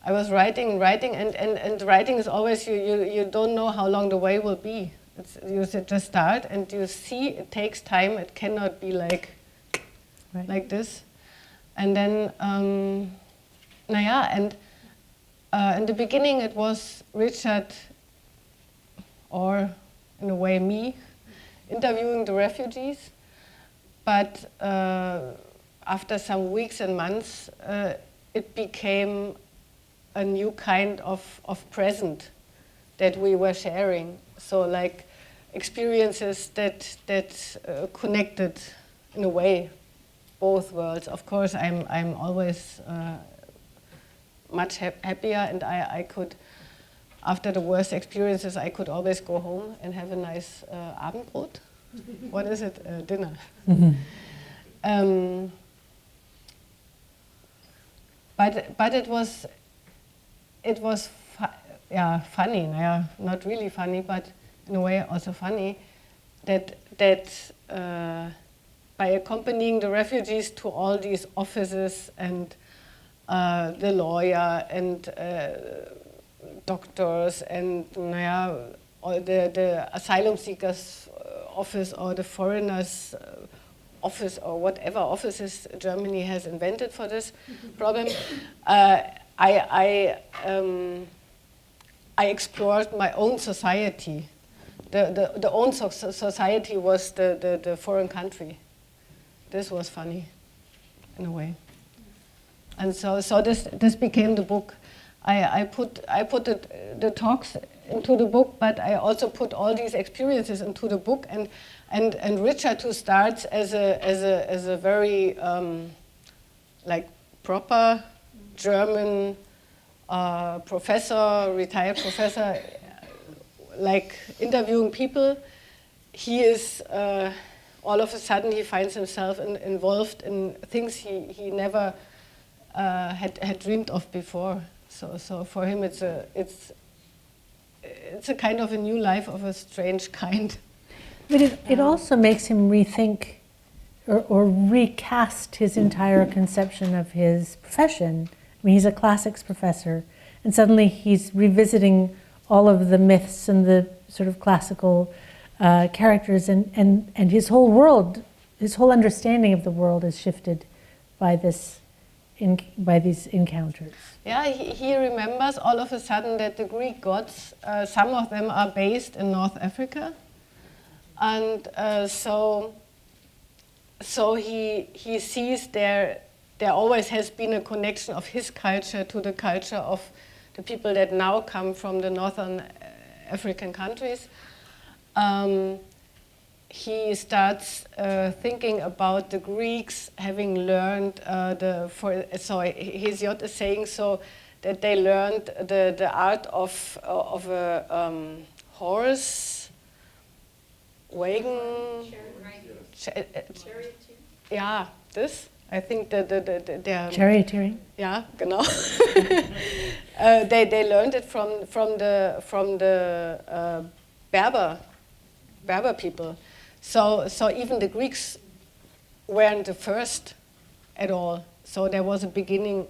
I was writing, and writing is always, you don't know how long the way will be. You just start, and you see it takes time. It cannot be like this. And then, in the beginning it was Richard, or in a way me, interviewing the refugees. But after some weeks and months, it became a new kind of present that we were sharing. So like experiences that connected in a way both worlds. Of course, I'm always much happier, and I could, after the worst experiences, I could always go home and have a nice Abendbrot. What is it? Dinner. But but it was funny. Yeah, not really funny, but in a way also funny. That by accompanying the refugees to all these offices and the lawyer and doctors and all the asylum seekers office or the foreigners office or whatever offices Germany has invented for this problem, I explored my own society. The own society was the foreign country. This was funny, in a way. And so this became the book. I put the talks into the book, but I also put all these experiences into the book. And Richard, who starts as a very like proper German professor, retired professor, like interviewing people, he is all of a sudden he finds himself involved in things he never had dreamed of before. So for him it's a kind of a new life of a strange kind. But it also makes him rethink or recast his entire conception of his profession. I mean, he's a classics professor, and suddenly he's revisiting all of the myths and the sort of classical characters, and his whole world, his whole understanding of the world is shifted by this, by these encounters. Yeah, he remembers all of a sudden that the Greek gods, some of them are based in North Africa, and so he sees there always has been a connection of his culture to the culture of the people that now come from the northern African countries. He starts thinking about the Greeks having learned Hesiod is saying so that they learned the art of a horse wagon. Yeah, this. I think the charioteering. Yeah, genau. They learned it from the Berber people. So even the Greeks weren't the first at all. So there was a beginning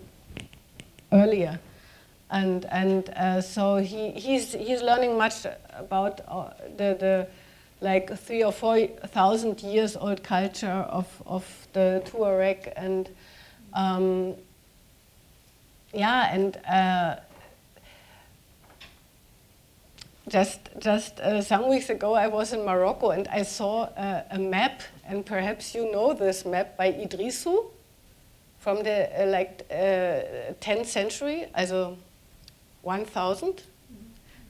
earlier, and so he's learning much about the like 3,000 or 4,000 years old culture of the Tuareg and Just some weeks ago, I was in Morocco and I saw a map, and perhaps you know this map by Idrisu from the 10th century, also 1000,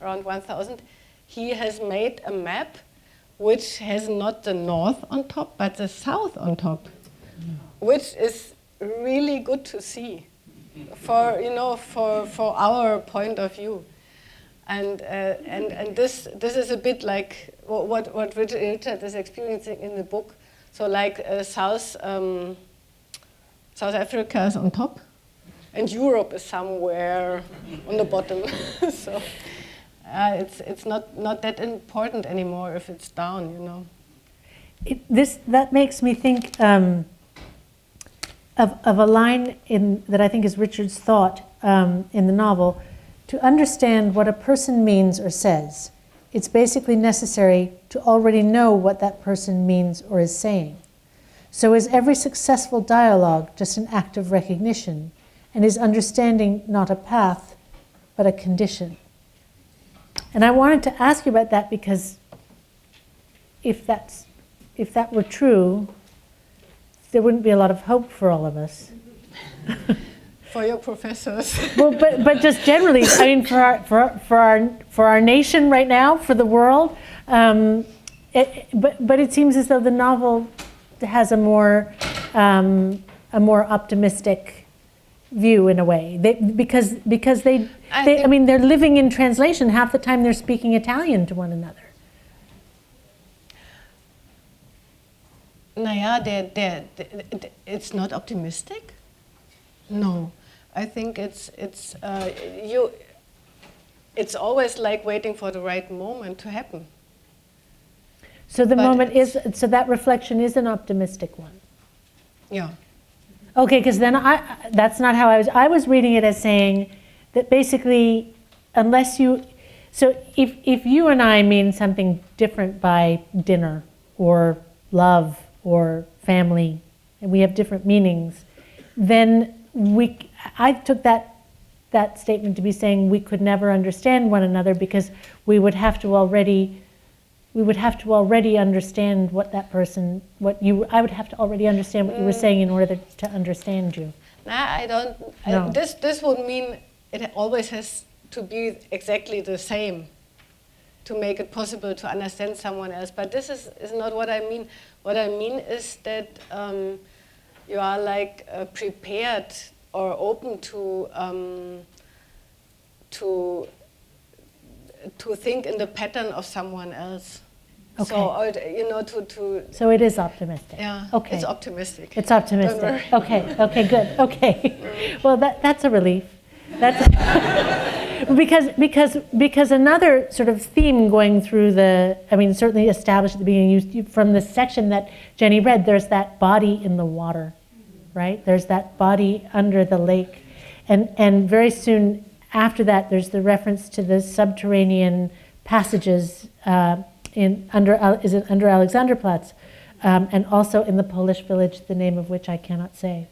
around 1000. He has made a map which has not the north on top, but the south on top, which is really good to see for our point of view. And this is a bit like what Richard is experiencing in the book. So like South Africa is on top, and Europe is somewhere on the bottom. So it's not that important anymore if it's down, you know. That makes me think of a line that I think is Richard's thought in the novel. To understand what a person means or says, it's basically necessary to already know what that person means or is saying. So is every successful dialogue just an act of recognition, and is understanding not a path, but a condition? And I wanted to ask you about that because if that were true, there wouldn't be a lot of hope for all of us. For your professors. Well, but just generally, I mean, for our nation right now, for the world, but it seems as though the novel has a more optimistic view in a way. Because I mean, they're living in translation. Half the time, they're speaking Italian to one another. Naja, it's not optimistic. No. I think it's always like waiting for the right moment to happen. So the But moment is, so that reflection is an optimistic one. Yeah. Okay, because then that's not how I was reading it as saying that basically, unless you, so if you and I mean something different by dinner or love or family, and we have different meanings, then I took that statement to be saying we could never understand one another because we would have to already understand what that person, I would have to already understand what you were saying in order to understand you. Nah, I don't. No. This would mean it always has to be exactly the same to make it possible to understand someone else. But this is not what I mean. What I mean is that you are like prepared or open to think in the pattern of someone else. Okay. So So it is optimistic. yeah, Okay. it's optimistic. It's optimistic. Don't worry. Okay, good. Okay. Well, that's a relief. That's because another sort of theme going through certainly established at the beginning, from the section that Jenny read, there's that body in the water, right? There's that body under the lake. And very soon after that, there's the reference to the subterranean passages under Alexanderplatz, and also in the Polish village, the name of which I cannot say.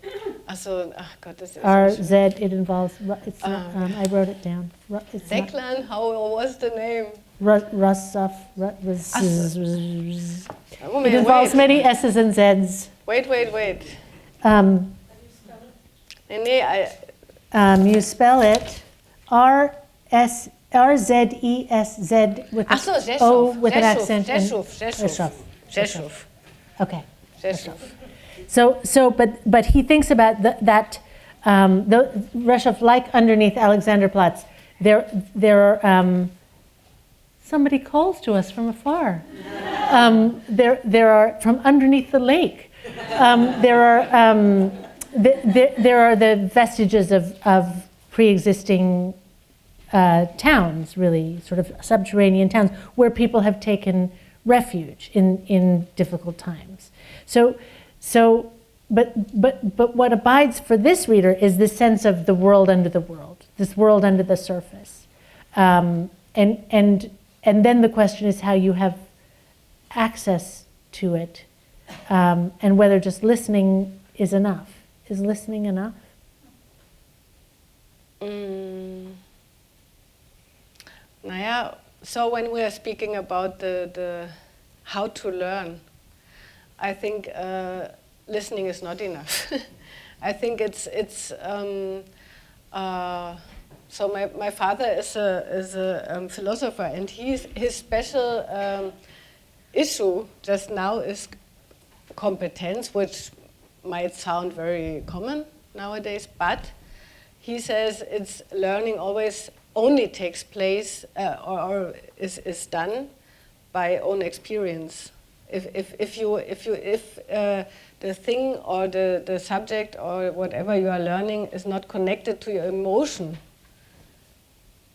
Also, God, this is RZ, it involves, it's not, I wrote it down. It's not, Declan, how was the name? Russov, Oh, it involves many S's and Z's. Wait. You spell it RZESZ with an O with an accent. Rzeszów. Okay. Rzeszów. So, but he thinks about that the Rzeszów, like underneath Alexanderplatz, there are somebody calls to us from afar. There are from underneath the lake. There are the vestiges of pre-existing towns, really, sort of subterranean towns, where people have taken refuge in difficult times. But what abides for this reader is the sense of the world under the world, this world under the surface, and then the question is how you have access to it, and whether just listening is enough. Is listening enough? Naja, so when we are speaking about the how to learn, I think listening is not enough. I think it's so my father is a philosopher, and his special issue just now is competence, which might sound very common nowadays, but he says it's learning always only takes place or is done by own experience. If the thing or the subject or whatever you are learning is not connected to your emotion,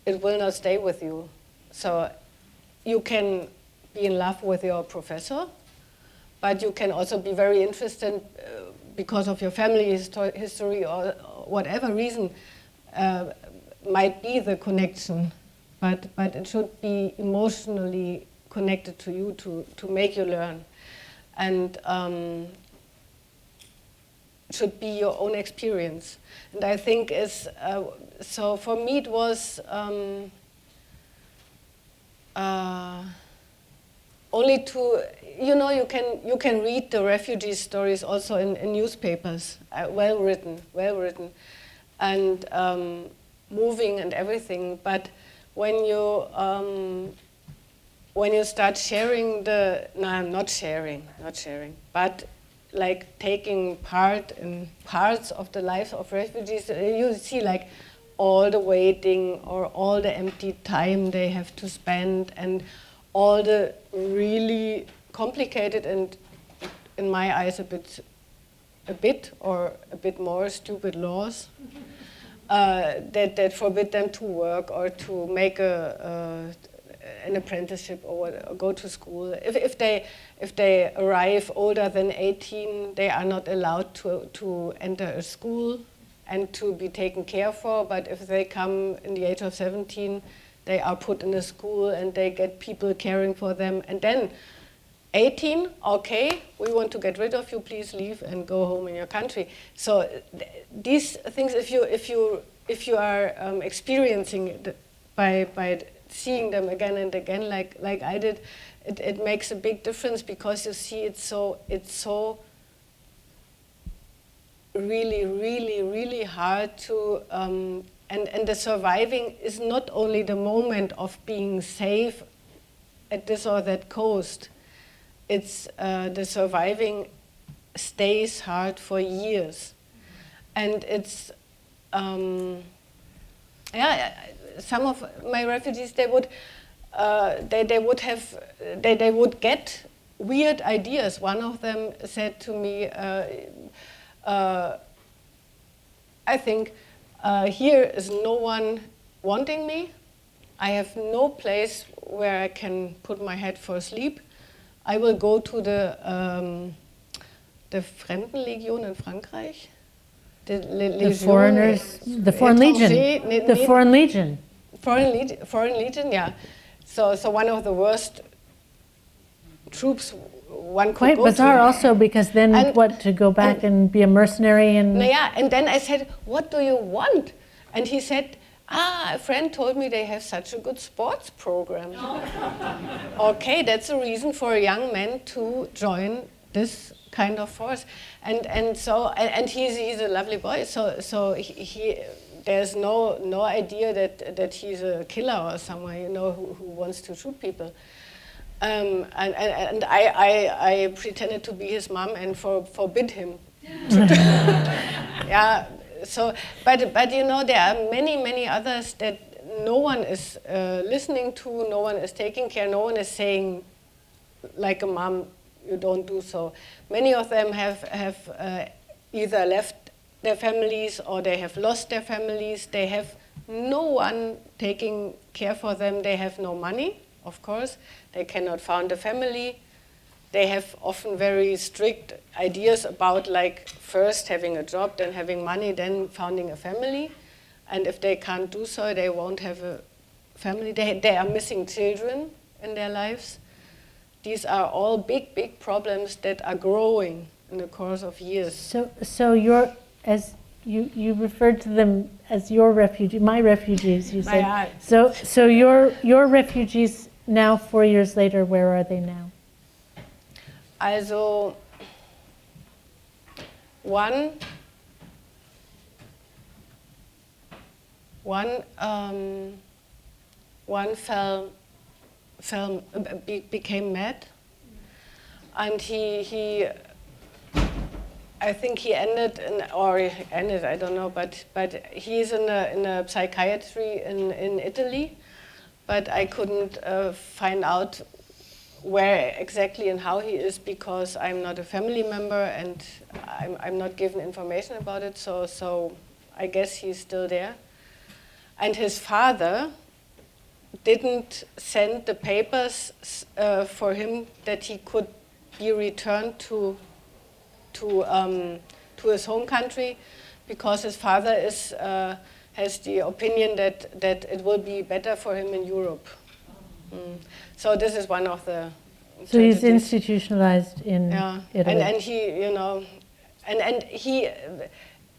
it will not stay with you. So you can be in love with your professor, but you can also be very interested because of your family history or whatever reason might be the connection, but it should be emotionally connected to you to make you learn, and should be your own experience. And I think so for me it was only to, you can read the refugee stories also in newspapers, well written, and moving and everything. But when you start sharing not sharing, but like taking part in parts of the lives of refugees, you see like all the waiting or all the empty time they have to spend and all the really complicated and, in my eyes, a bit more stupid laws. that forbid them to work or to make an apprenticeship or go to school. If they arrive older than 18, they are not allowed to enter a school and to be taken care for. But if they come in the age of 17, they are put in a school and they get people caring for them. And then 18, okay, we want to get rid of you, please leave and go home in your country. So these things, if you are experiencing it by seeing them again and again, like I did, it makes a big difference, because you see it's so really, really, really hard to, and the surviving is not only the moment of being safe at this or that coast. It's the surviving stays hard for years, and it's some of my refugees, they would get weird ideas. One of them said to me, I think here is no one wanting me. I have no place where I can put my head for sleep. I will go to the Fremdenlegion in Frankreich. The foreigners, the Foreign Legion. The Foreign Legion. Foreign Legion, yeah. So one of the worst troops one could Quite go bizarre to. also, because then to go back and be a mercenary and... Yeah, and then I said, what do you want? And he said, a friend told me they have such a good sports program. Okay, that's a reason for a young man to join this kind of force. And he's a lovely boy, so he there's no idea that he's a killer or someone, who wants to shoot people. And I pretended to be his mom and forbid him. Yeah. So, but there are many others that no one is listening to, no one is taking care, no one is saying, like a mom, you don't do so. Many of them have either left their families or they have lost their families. They have no one taking care for them. They have no money, of course. They cannot found a family. They have often very strict ideas about, like, first having a job, then having money, then founding a family. And if they can't do so, they won't have a family. They are missing children in their lives. These are all big problems that are growing in the course of years. So you're, as you referred to them as your my refugees, you said. So your refugees now, 4 years later, where are they now? Also, one became mad, and he I think he ended I don't know, but he's in a psychiatry in Italy, but I couldn't find out where exactly and how he is, because I'm not a family member and I'm not given information about it, so I guess he's still there. And his father didn't send the papers for him that he could be returned to his home country, because his father has the opinion that it will be better for him in Europe. So this is one of the. So he's institutionalized in Italy. And he, and he.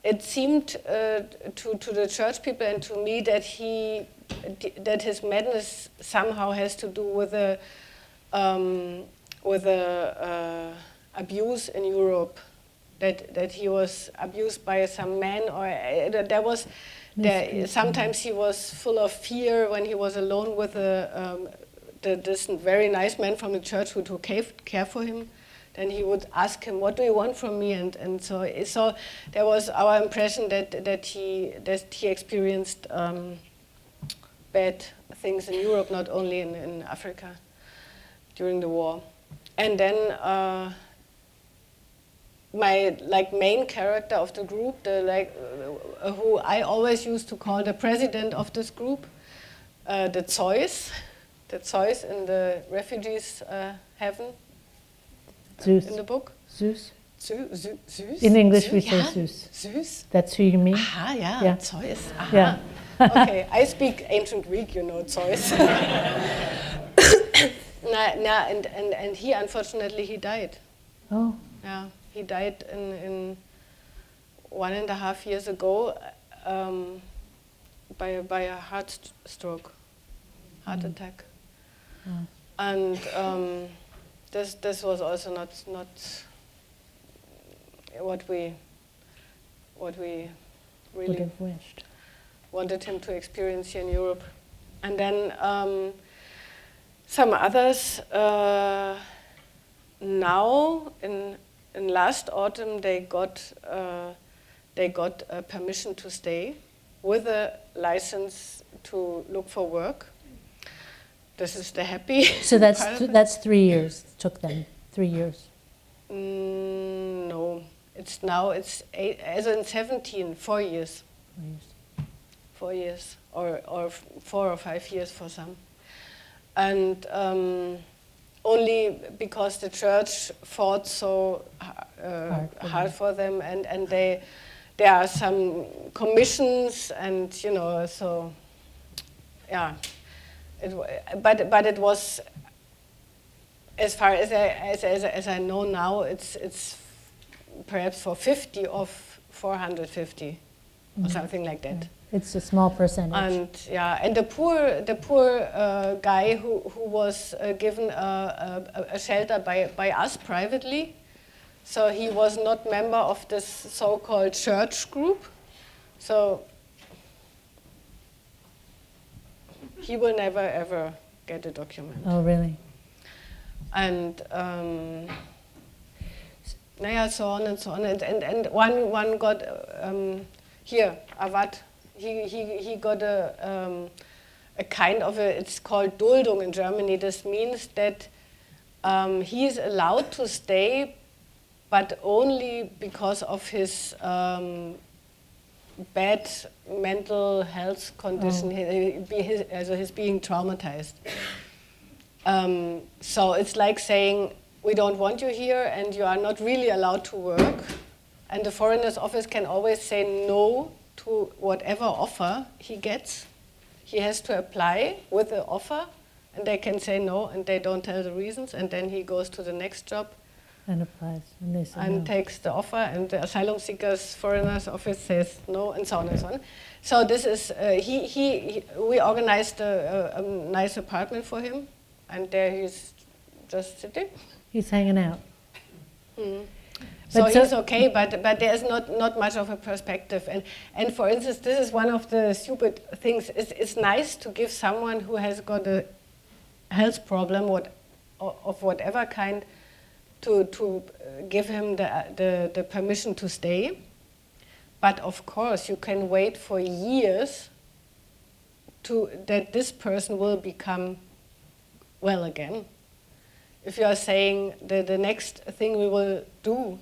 It seemed to the church people and to me that his madness somehow has to do with the abuse in Europe. That he was abused by some man, or there was. Sometimes he was full of fear when he was alone with this very nice man from the church who took care for him. Then he would ask him, "What do you want from me?" And so there was our impression that he experienced bad things in Europe, not only in Africa during the war. And then my main character of the group, who I always used to call the president of this group, the Zeus in the refugees' heaven. Zeus. In the book. Zeus. Zeus. In English, we say yeah. Zeus. Zeus. That's who you mean? Aha, yeah, Yeah. Zeus. Aha. Yeah. Okay, I speak ancient Greek, you know, Zeus. And he, unfortunately, he died. Oh. Yeah, he died in 1.5 years ago by a heart attack. Oh. And this was also not what we really Would have wished. wanted him to experience here in Europe. And then some others now in last autumn they got permission to stay with a license to look for work. This is the happy. So that's part of it. that's 3 years. It took them 3 years. No, it's 8, as in 17, 4 years. 4 years. 4 years, or 4 or 5 years for some. And only because the church fought so hard for them, and there are some commissions, and you know, so yeah. But it was, as far as I know now, it's perhaps for 50 of 450 or something like that. It's a small percentage. And yeah, and the poor guy who was given a shelter by us privately, so he was not member of this so-called church group, so he will never ever get a document. Oh, really? And so on and so on, and one got here Avad. He got a kind of it's called Duldung in Germany. This means that he is allowed to stay, but only because of his bad mental health condition, his being traumatized. So it's like saying, we don't want you here and you are not really allowed to work. And the foreigners office can always say no to whatever offer he gets. He has to apply with the offer, and they can say no, and they don't tell the reasons, and then he goes to the next job And applies, and they say and no. takes the offer, and the asylum seekers foreigners office says no, and so on and so on. So this is we organized a nice apartment for him, and there he's just sitting. He's hanging out. So But he's okay, but there's not much of a perspective. And for instance, this is one of the stupid things. It's nice to give someone who has got a health problem, of whatever kind, to give him the permission to stay. But of course, you can wait for years that this person will become well again. If you are saying the next thing we will do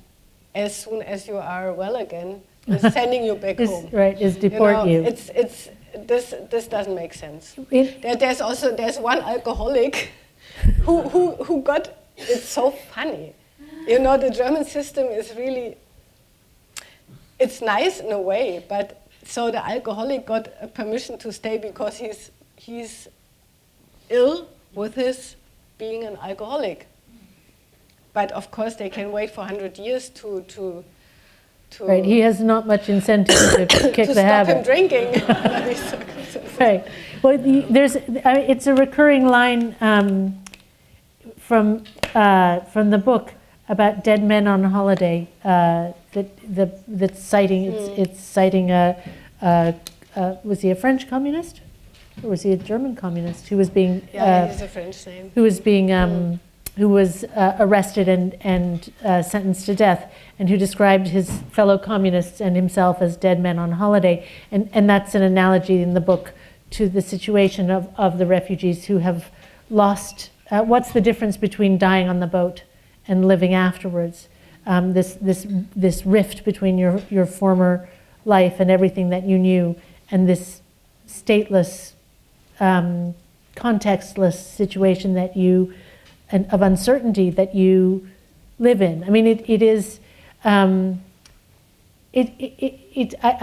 as soon as you are well again is sending you back home. Right, is deport you. This doesn't make sense. There's one alcoholic who got, it's so funny. You know, the German system is really, it's nice in a way, but so the alcoholic got a permission to stay because he's ill with his being an alcoholic. But of course they can wait for 100 years to Right, he has not much incentive to kick to the stop habit. him drinking. under these circumstances. Right. Well, it's a recurring line from the book about dead men on holiday. That's citing it's citing was he a French communist or was he a German communist who was being He's a French name. who was being who was arrested and sentenced to death, and who described his fellow communists and himself as dead men on holiday. And that's an analogy in the book to the situation of the refugees who have lost, what's the difference between dying on the boat and living afterwards? This rift between your former life and everything that you knew, and this stateless, contextless situation that you, and of uncertainty that you live in. I mean, it is. I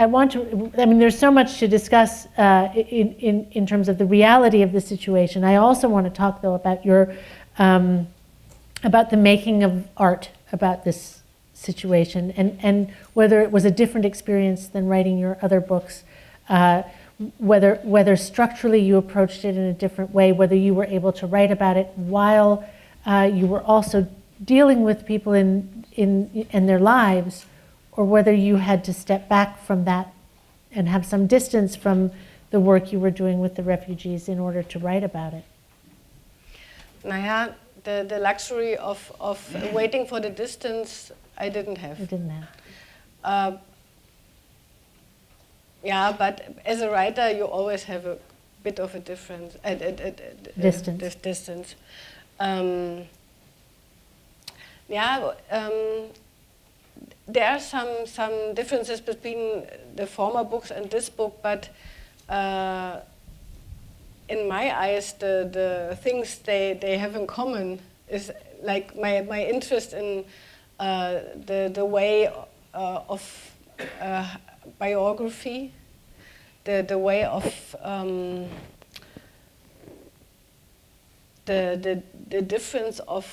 want to. I mean, there's so much to discuss in terms of the reality of the situation. I also want to talk, though, about your about the making of art about this situation, and whether it was a different experience than writing your other books. Whether structurally you approached it in a different way, whether you were able to write about it while you were also dealing with people in their lives, or whether you had to step back from that and have some distance from the work you were doing with the refugees in order to write about it. Naja, the luxury of waiting for the distance, I didn't have. You didn't have. Yeah, but as a writer, you always have a bit of a difference. Distance. There are some differences between the former books and this book, but in my eyes, the things they have in common is like my interest in the way of biography, the way of the difference of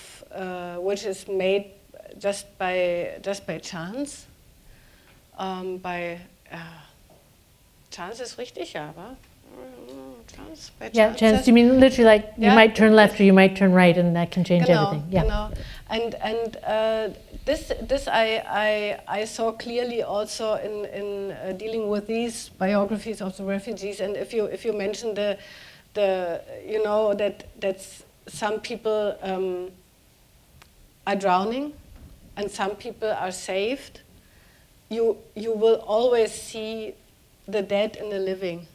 which is made just by chance, chance is richtig, ja, wa? Chance, by Yeah, chance. You mean literally like you might turn left or you might turn right, and that can change everything. Yeah. Genau. And this I saw clearly also in dealing with these biographies of the refugees. And if you mention the you know that some people are drowning and some people are saved, you will always see the dead and the living,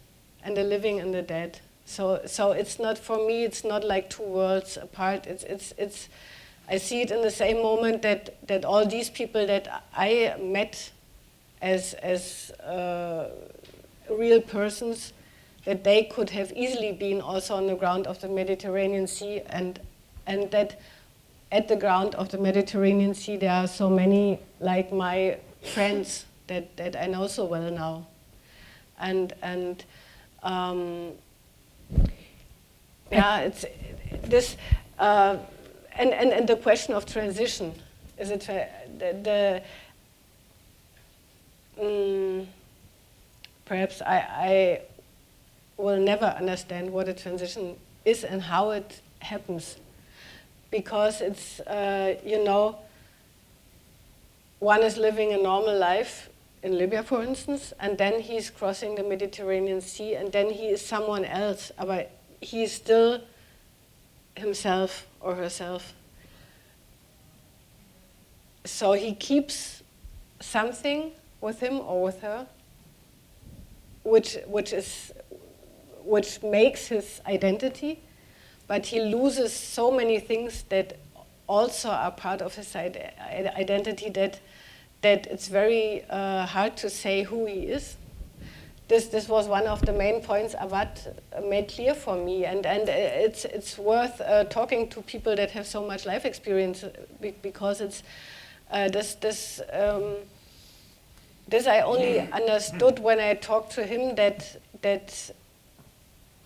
and the living and the dead. So it's not, for me, it's not like two worlds apart. It's I see it in the same moment that all these people that I met as real persons, that they could have easily been also on the ground of the Mediterranean Sea, and that at the ground of the Mediterranean Sea there are so many like my friends that I know so well now, and yeah, it's this. And the question of transition, is it perhaps I will never understand what a transition is and how it happens, because it's you know, one is living a normal life in Libya, for instance, and then he's crossing the Mediterranean Sea, and then he is someone else, but he is still himself or herself. So he keeps something with him or with her, which makes his identity, but he loses so many things that also are part of his identity that it's very hard to say who he is. This was one of the main points Awad made clear for me, and it's worth talking to people that have so much life experience, because it's this I only understood when I talked to him, that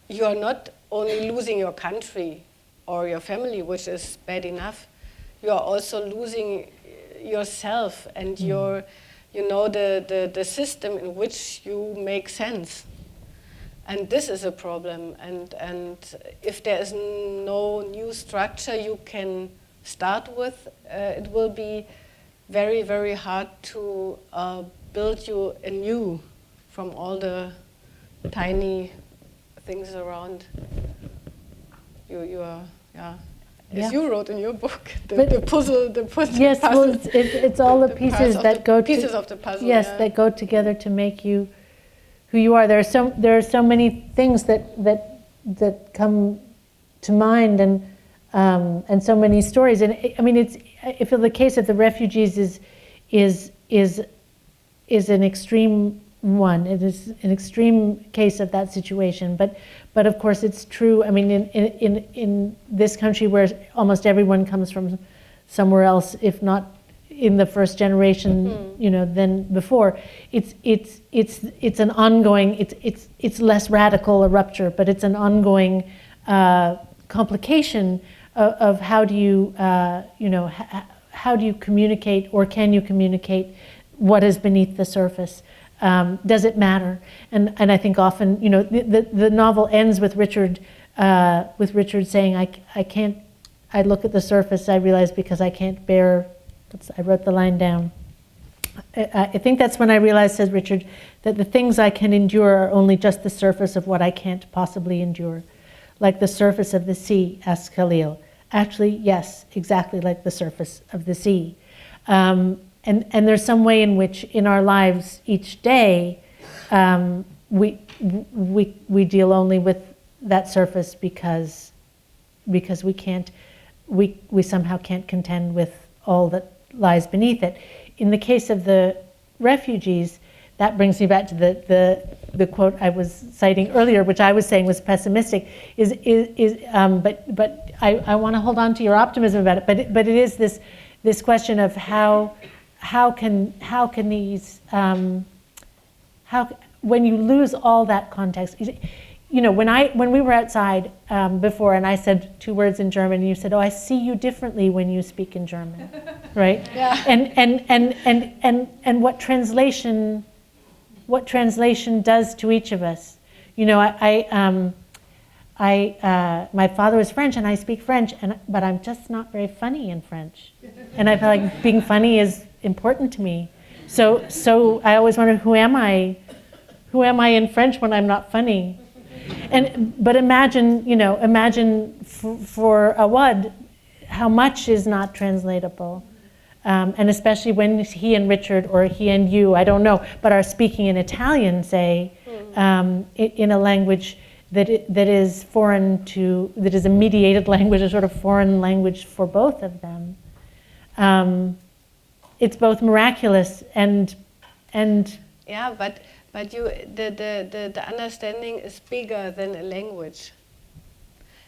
you are not only losing your country or your family, which is bad enough, you are also losing yourself and your, you know, the system in which you make sense. And this is a problem. And if there is no new structure you can start with, it will be very, very hard to build you anew from all the tiny things around. You are, yeah. As you wrote in your book, the puzzle. Yes, well, it's all the pieces that go pieces of the puzzle. Yes, that go together to make you who you are. There are so many things that come to mind, and so many stories. And I mean, I feel the case of the refugees is an extreme one. It is an extreme case of that situation, but of course it's true. I mean, in this country where almost everyone comes from somewhere else, if not in the first generation, you know, than before, it's an ongoing. It's less radical a rupture, but it's an ongoing complication of how do you you know, how do you communicate, or can you communicate what is beneath the surface? Does it matter? And I think often, you know, the novel ends with Richard saying, I can't, I look at the surface, I realize, because I can't bear, I wrote the line down. I think that's when I realized, says Richard, that the things I can endure are only just the surface of what I can't possibly endure. Like the surface of the sea, asks Khalil. Actually, yes, exactly like the surface of the sea. And there's some way in which in our lives each day, we deal only with that surface because we can't, we somehow can't contend with all that lies beneath it. In the case of the refugees, that brings me back to the quote I was citing earlier, which I was saying was pessimistic. But I want to hold on to your optimism about it. But it is this question of how can these when you lose all that context. You know, when we were outside before, and I said 2 words in German, and you said, "Oh, I see you differently when you speak in German," right? Yeah. And what translation does to each of us. You know, my father is French, and I speak French, but I'm just not very funny in French, and I feel like being funny is important to me. So I always wonder, who am I? Who am I in French when I'm not funny? But imagine for Awad, how much is not translatable, and especially when he and Richard, or he and you, I don't know, but are speaking in Italian, say, in a language that is foreign to, that is a mediated language, a sort of foreign language for both of them. It's both miraculous and yeah, but you, the understanding is bigger than a language.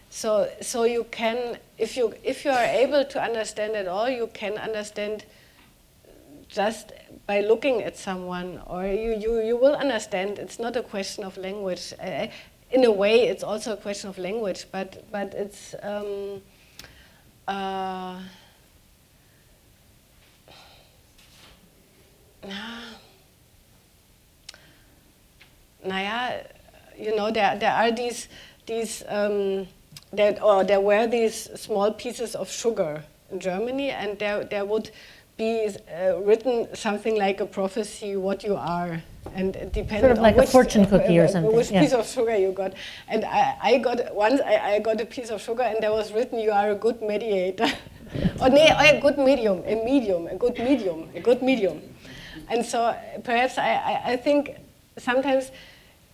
So you can, if you are able to understand it all, you can understand just by looking at someone, or you will understand. It's not a question of language. In a way, it's also a question of language, but it's you know, there are these there were these small pieces of sugar in Germany, and there would be written something like a prophecy what you are, and it depended sort of like on a fortune cookie or something. Which piece of sugar you got. And I got a piece of sugar, and there was written, you are a good mediator. Or a good medium, a good medium. And so perhaps I think sometimes,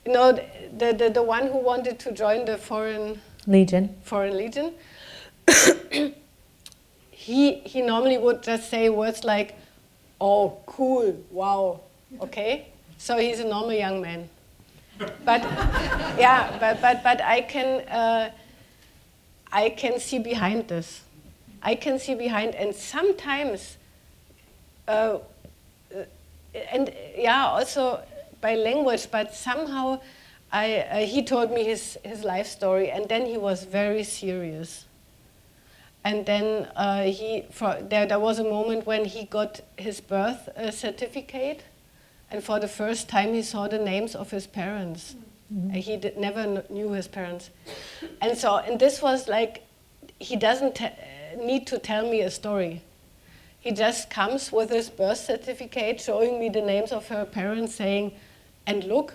you know, the one who wanted to join the Foreign Legion, he normally would just say words like, "Oh, cool, wow, okay." So he's a normal young man. But yeah, but I can see behind this. I can see behind, and sometimes, and yeah, also by language, but somehow he told me his life story, and then he was very serious. And then there was a moment when he got his birth certificate, and for the first time he saw the names of his parents. Mm-hmm. He never knew his parents. And this was like, he doesn't need to tell me a story. He just comes with his birth certificate, showing me the names of her parents, saying, "And look,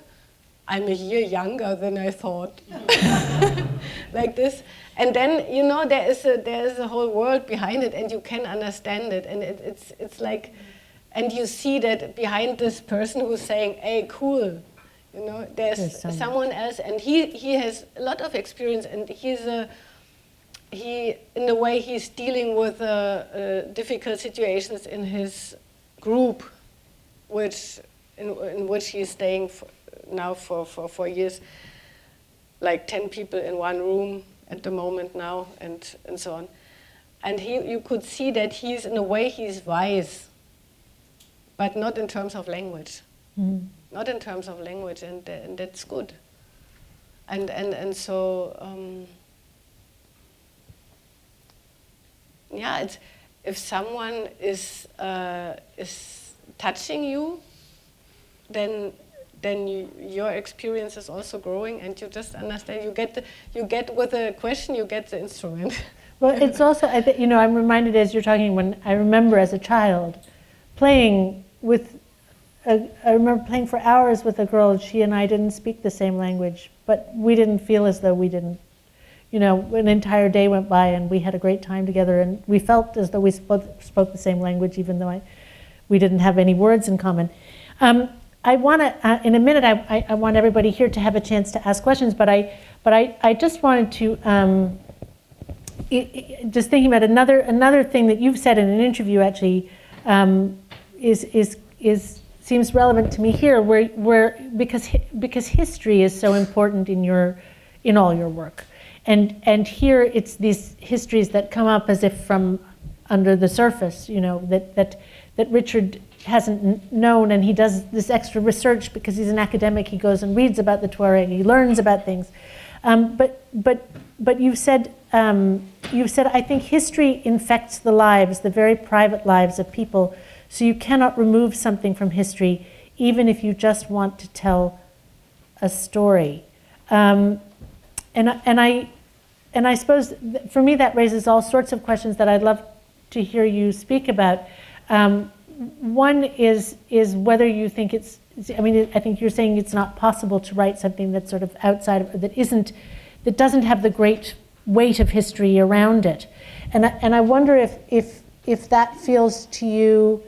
I'm a year younger than I thought." Like this. And then, you know, there is a whole world behind it, and you can understand it. And it's like, and you see that behind this person who's saying, "Hey, cool," you know, there's someone else, and he has a lot of experience, and in a way, he's dealing with difficult situations in his group, which in which he's staying now for 4 years, like 10 people in one room at the moment now, and so on. And you could see that he's, in a way, he's wise, but not in terms of language. Not in terms of language, and that's good. And so, yeah, it's, if someone is touching you, then your experience is also growing, and you just understand. You get with a question, you get the instrument. Well, it's also, I'm reminded as you're talking, when I remember as a child playing with, I remember playing for hours with a girl, and she and I didn't speak the same language, but we didn't feel as though we didn't. An entire day went by and we had a great time together, and we felt as though we spoke the same language, even though we didn't have any words in common. I want to, in a minute, I want everybody here to have a chance to ask questions, but I just wanted to, just thinking about another thing that you've said in an interview, actually, seems relevant to me here, where because history is so important in all your work, and here it's these histories that come up as if from under the surface, that Richard hasn't known, and he does this extra research because he's an academic. He goes and reads about the Tuareg, he learns about things, but you've said I think history infects the lives, the very private lives of people. So you cannot remove something from history, even if you just want to tell a story. And I suppose for me that raises all sorts of questions that I'd love to hear you speak about. One is whether you think I think you're saying it's not possible to write something that's sort of outside of, that doesn't have the great weight of history around it. And I wonder if that feels to you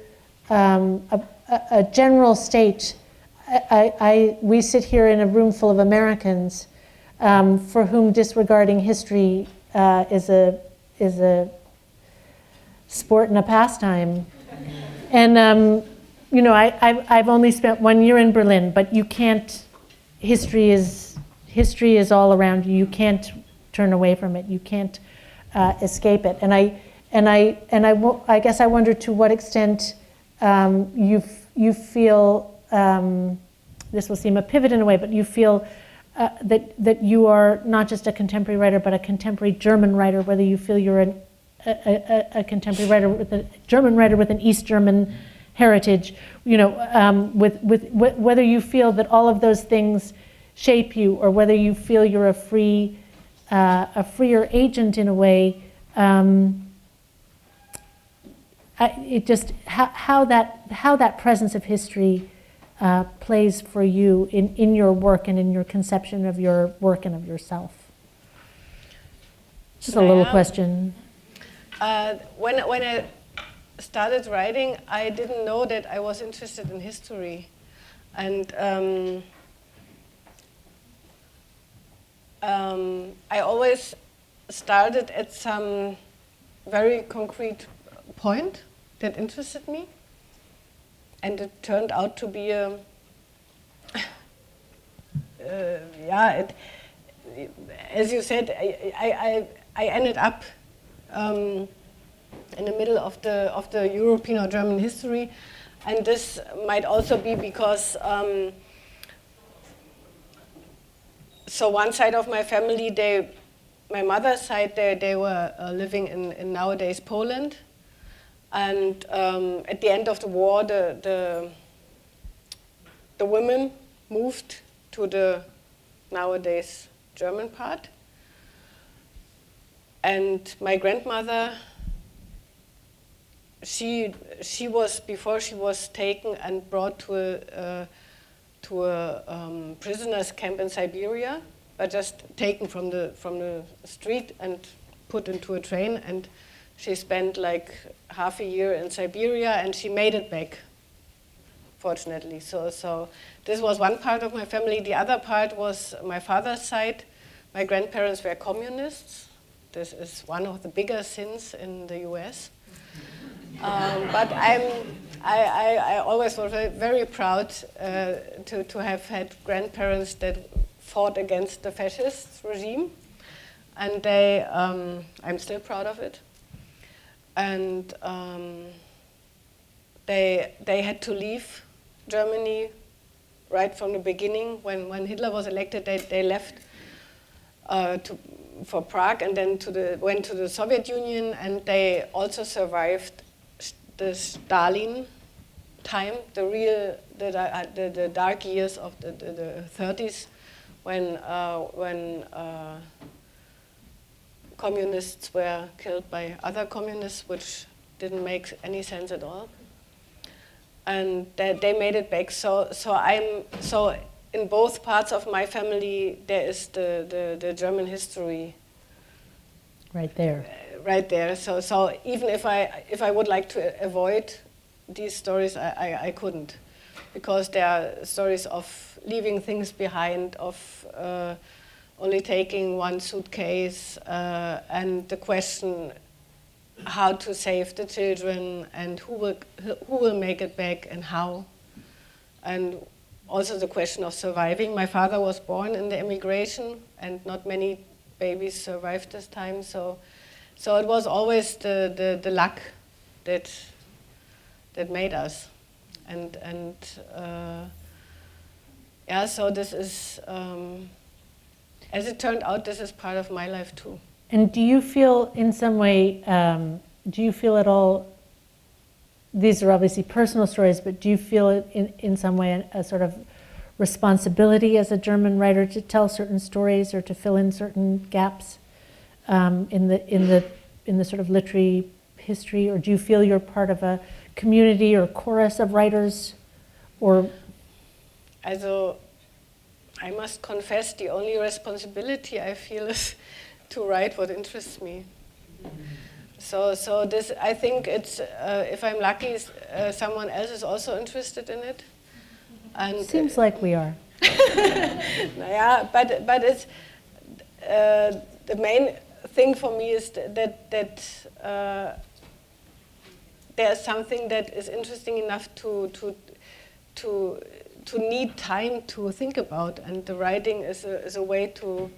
a general state. We sit here in a room full of Americans for whom disregarding history is a sport and a pastime. And I've only spent 1 year in Berlin, but you can't. History is all around you. You can't turn away from it. You can't escape it. And I guess I wonder to what extent you feel, this will seem a pivot in a way, but you feel that you are not just a contemporary writer, but a contemporary German writer, whether you feel you're a contemporary writer a German writer with an East German heritage, whether you feel that all of those things shape you, or whether you feel you're a freer agent in a way. How that presence of history plays for you in your work and in your conception of your work and of yourself. Just a little question. When I started writing, I didn't know that I was interested in history, and I always started at some very concrete point that interested me, and it turned out to be as you said, I ended up in the middle of the European or German history, and this might also be because so one side of my family, my mother's side, they were living in nowadays Poland, and at the end of the war, the women moved to the nowadays German part, and my grandmother, she was, before she was taken and brought to a prisoners camp in Siberia, but just taken from the street and put into a train, and she spent like half a year in Siberia, and she made it back, fortunately. So this was one part of my family. The other part was my father's side. My grandparents were communists. This is one of the bigger sins in the US. But I always was very proud to have had grandparents that fought against the fascist regime, and I'm still proud of it. And they had to leave Germany right from the beginning. When Hitler was elected, they left for Prague and then went to the Soviet Union, and they also survived the Stalin time, the dark years of the 30s, when communists were killed by other communists, which didn't make any sense at all. And they made it back. So in both parts of my family, there is the German history. Right there. Right there. So even if I would like to avoid these stories, I couldn't, because there are stories of leaving things behind, of only taking one suitcase, and the question how to save the children and who will make it back and how, and also the question of surviving. My father was born in the emigration, and not many babies survived this time, so it was always the luck that made us, and yeah. So this is, as it turned out, this is part of my life too. And do you feel in some way, do you feel at all, these are obviously personal stories, but do you feel it in some way a sort of responsibility as a German writer to tell certain stories or to fill in certain gaps in the sort of literary history, or do you feel you're part of a community or chorus of writers, or? Also, I must confess, the only responsibility I feel is to write what interests me. So this, I think it's, if I'm lucky, someone else is also interested in it. And seems like we are. Yeah, but it's the main thing for me is that there's something that is interesting enough to need time to think about, and the writing is a way to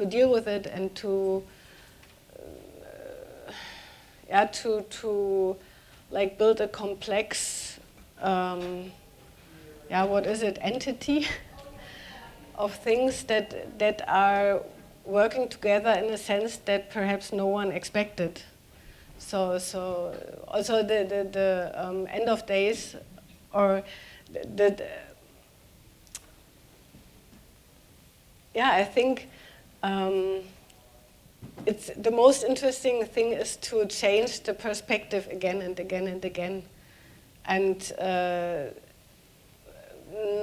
deal with it and to like build a complex what is it, entity of things that are working together in a sense that perhaps no one expected. So also the end of days, or I think it's the most interesting thing is to change the perspective again and again and again, and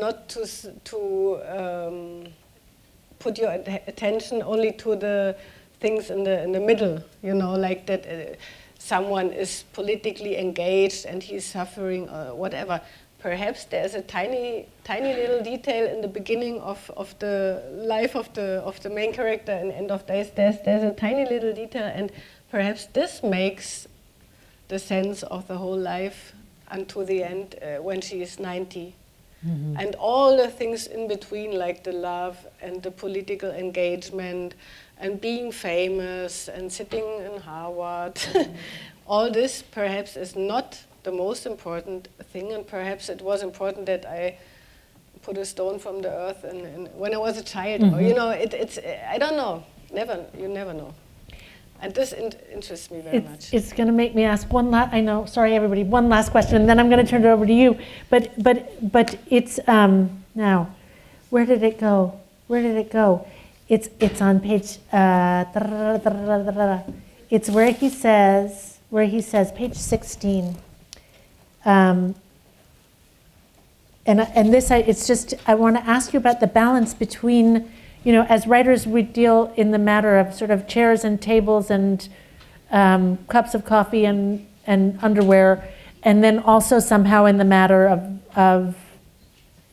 not to put your attention only to the things in the middle, like that someone is politically engaged and he's suffering or whatever. Perhaps there's a tiny little detail in the beginning of the life of the main character in End of Days. There's a tiny little detail, and perhaps this makes the sense of the whole life until the end when she is 90. Mm-hmm. And all the things in between, like the love and the political engagement and being famous and sitting in Harvard, all this perhaps is not the most important thing, and perhaps it was important that I put a stone from the earth and when I was a child. Mm-hmm. Or, it's I don't know. You never know. And this interests me very much. It's going to make me ask one last. I know. Sorry, everybody. One last question, and then I'm going to turn it over to you. But it's now. Where did it go? It's on page. It's where he says page 16. And this, it's just, I want to ask you about the balance between, as writers, we deal in the matter of sort of chairs and tables and cups of coffee and underwear, and then also somehow in the matter of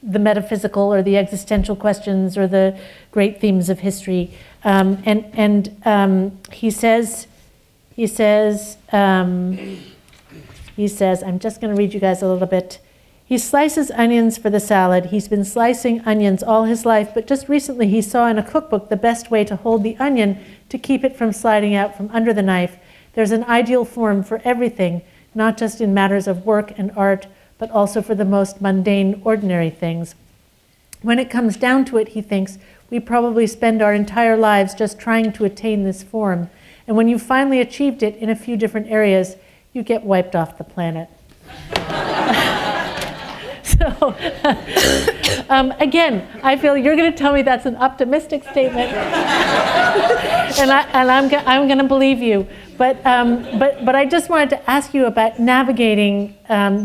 the metaphysical or the existential questions or the great themes of history. He says, He says, I'm just going to read you guys a little bit. He slices onions for the salad. He's been slicing onions all his life, but just recently he saw in a cookbook the best way to hold the onion to keep it from sliding out from under the knife. There's an ideal form for everything, not just in matters of work and art, but also for the most mundane, ordinary things. When it comes down to it, he thinks, we probably spend our entire lives just trying to attain this form. And when you've finally achieved it in a few different areas, you get wiped off the planet. So, again, I feel you're going to tell me that's an optimistic statement, and I'm going to believe you. But I just wanted to ask you about navigating,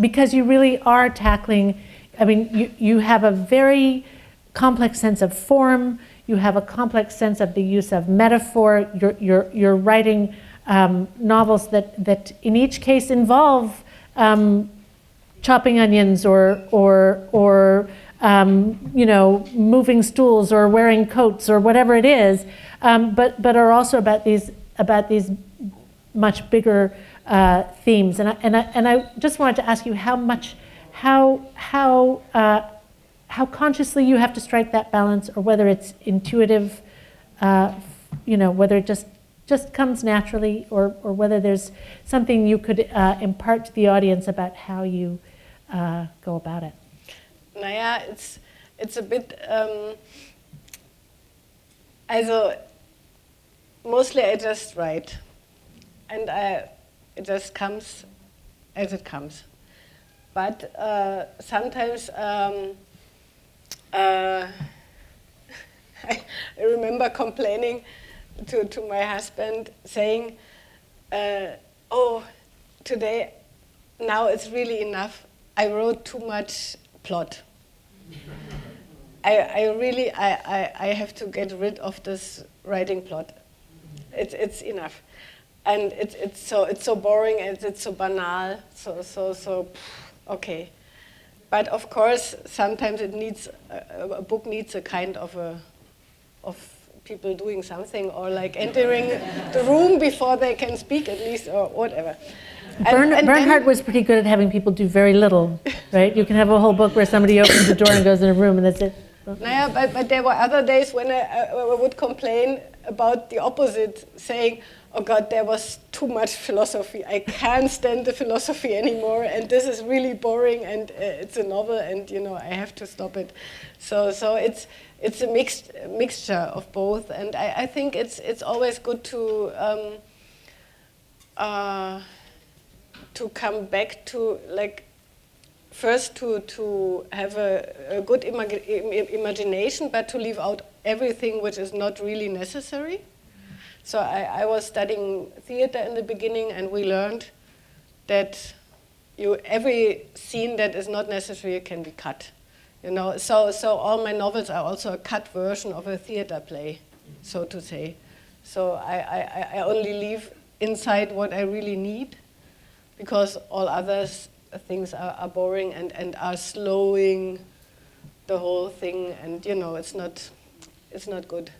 because you really are tackling. I mean, you have a very complex sense of form. You have a complex sense of the use of metaphor. You're writing novels that in each case involve chopping onions or moving stools or wearing coats or whatever it is, but are also about these much bigger themes. And I just wanted to ask you how consciously you have to strike that balance, or whether it's intuitive, whether it just comes naturally, or whether there's something you could impart to the audience about how you go about it. Naja, it's a bit, also mostly I just write, and it just comes as it comes. But sometimes I remember complaining to my husband, saying, oh, today, now it's really enough. I wrote too much plot. I have to get rid of this writing plot. It's enough. And it's so boring, and it's so banal, so okay. But of course, sometimes it needs a book needs a kind of people doing something, or like entering the room before they can speak at least, or whatever. Bernhard was pretty good at having people do very little, right? You can have a whole book where somebody opens the door and goes in a room, and that's it. Naja, but there were other days when I would complain about the opposite, saying, oh God, there was too much philosophy. I can't stand the philosophy anymore, and this is really boring, and it's a novel, and I have to stop it. So it's a mixture of both, and I think it's always good to come back to, like, first to have a good imagination, but to leave out everything which is not really necessary. So I was studying theater in the beginning, and we learned that every scene that is not necessary can be cut. So all my novels are also a cut version of a theater play, so to say. So I only leave inside what I really need, because all other things are boring and are slowing the whole thing, and it's not good.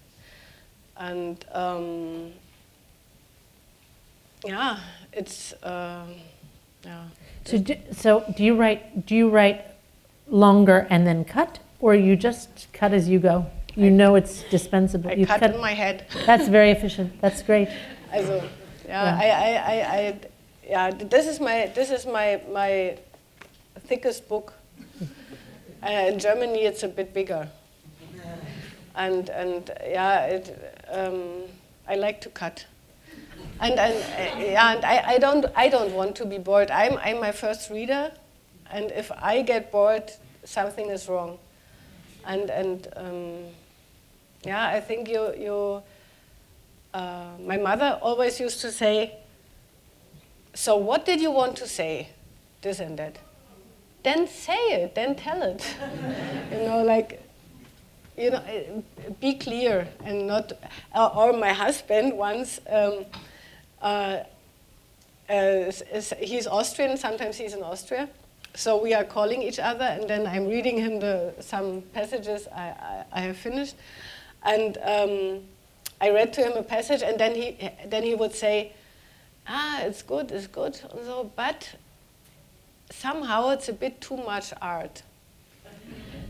And it's yeah. So do you write longer and then cut, or you just cut as you go? It's dispensable. I cut in my head. That's very efficient. That's great. Also, this is my thickest book. In Germany, it's a bit bigger. And I like to cut, and I don't want to be bored. I'm my first reader, and if I get bored, something is wrong. And I think my mother always used to say, so what did you want to say, this and that? Then say it, then tell it. Be clear and not. Or my husband once, he's Austrian. Sometimes he's in Austria, so we are calling each other, and then I'm reading him some passages I have finished, and I read to him a passage, and then he would say, it's good, and so, but somehow it's a bit too much art.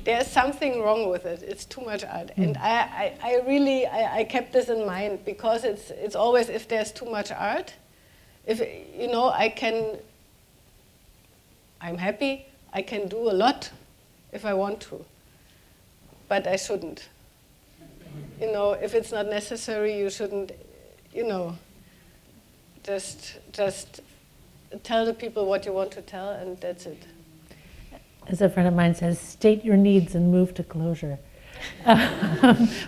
There's something wrong with it. It's too much art. And I really kept this in mind, because it's always, if there's too much art, if, you know, I'm happy, I can do a lot if I want to, but I shouldn't. You know, if it's not necessary, you shouldn't, you know, just tell the people what you want to tell, and that's it. As a friend of mine says, state your needs and move to closure.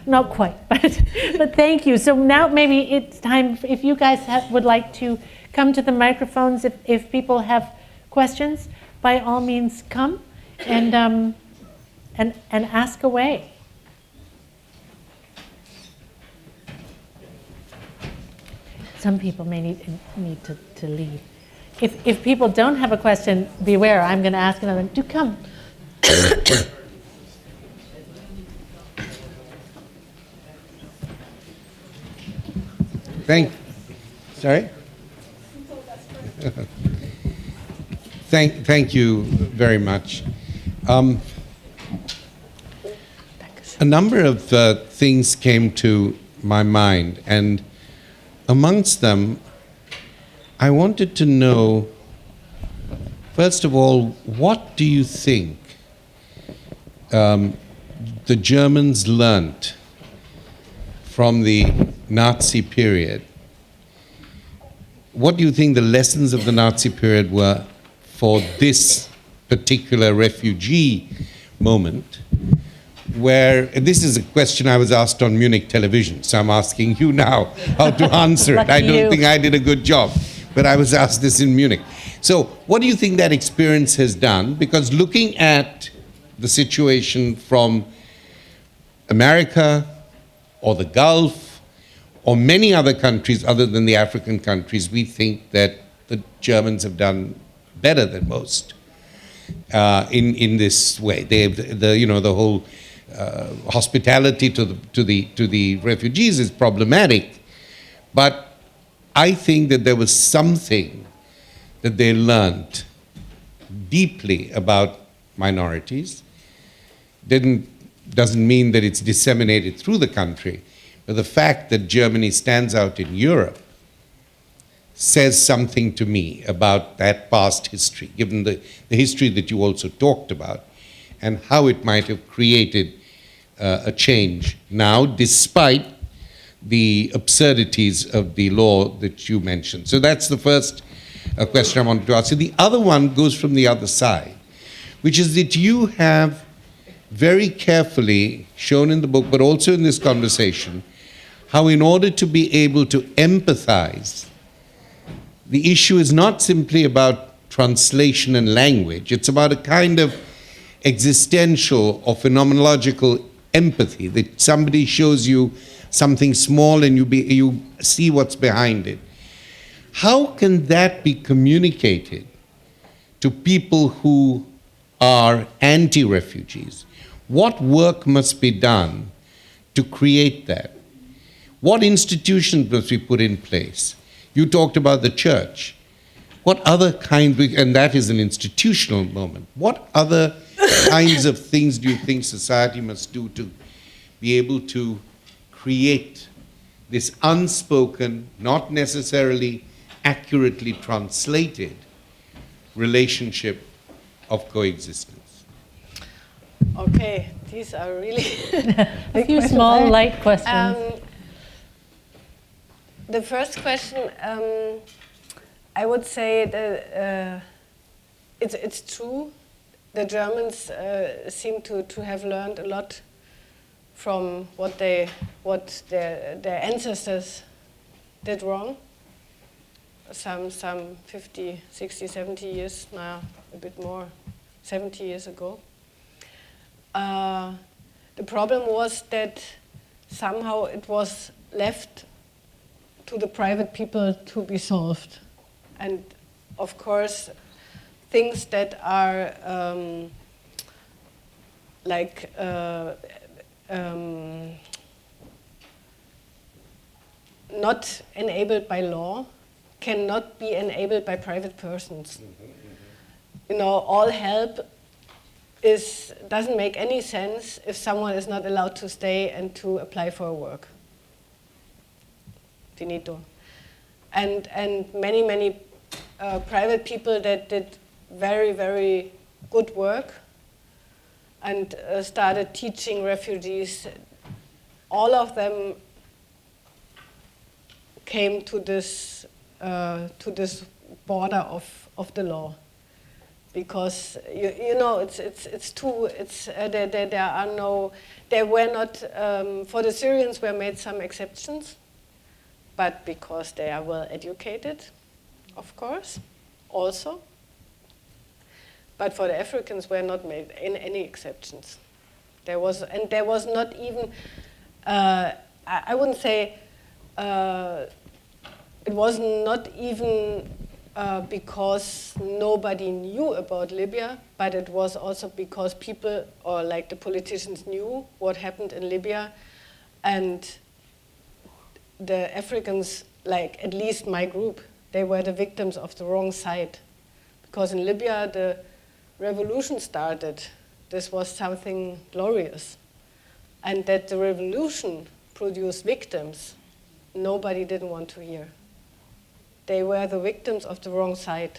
Not quite, but thank you. So now maybe it's time, if you guys would like to come to the microphones, if people have questions, by all means come and ask away. Some people may need to leave. If people don't have a question, beware, I'm going to ask another one. Do come. Sorry? Thank you very much. A number of things came to my mind, and amongst them, I wanted to know, first of all, what do you think the Germans learnt from the Nazi period? What do you think the lessons of the Nazi period were for this particular refugee moment, where, and this is a question I was asked on Munich television, so I'm asking you now how to answer it. I don't think I did a good job, but I was asked this in Munich. So what do you think that experience has done? Because looking at the situation from America or the Gulf or many other countries other than the African countries, we think that the Germans have done better than most in this way. They've the whole hospitality to the refugees is problematic, but I think that there was something that they learned deeply about minorities. Doesn't mean that it's disseminated through the country, but the fact that Germany stands out in Europe says something to me about that past history, given the history that you also talked about, and how it might have created a change now, despite the absurdities of the law that you mentioned. So that's the first question I wanted to ask you. The other one goes from the other side, which is that you have very carefully shown in the book, but also in this conversation, how in order to be able to empathize, the issue is not simply about translation and language. It's about a kind of existential or phenomenological empathy, that somebody shows you something small and you see what's behind it. How can that be communicated to people who are anti-refugees? What work must be done to create that? What institutions must be put in place? You talked about the church. What other kind, and that is an institutional moment, what other kinds of things do you think society must do to be able to create this unspoken, not necessarily accurately translated relationship of coexistence? Okay, these are really a few small, light questions. The first question, I would say that it's true. The Germans seem to have learned a lot from what their ancestors did wrong. Some 50, 60, 70 years now, a bit more, 70 years ago. The problem was that somehow it was left to the private people to be solved. And of course, things that are not enabled by law cannot be enabled by private persons. all help doesn't make any sense if someone is not allowed to stay and to apply for work. Finito. And many private people that did very, very good work and started teaching refugees, all of them came to this border of the law, because there were not for the Syrians were made some exceptions, but because they are well educated, of course, also. But for the Africans were not made any exceptions. There was not even I wouldn't say. It was not even because nobody knew about Libya, but it was also because people, or like the politicians, knew what happened in Libya, and the Africans, like at least my group, they were the victims of the wrong side. Because in Libya, the revolution started. This was something glorious. And that the revolution produced victims, nobody didn't want to hear. They were the victims of the wrong side,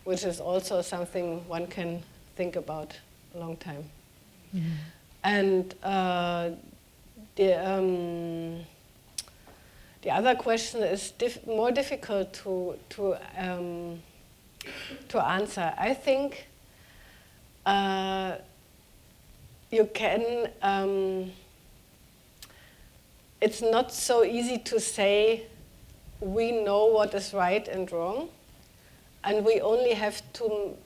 which is also something one can think about a long time. Mm-hmm. And the other question is more difficult to answer. I think you can. It's not so easy to say we know what is right and wrong, and we only have to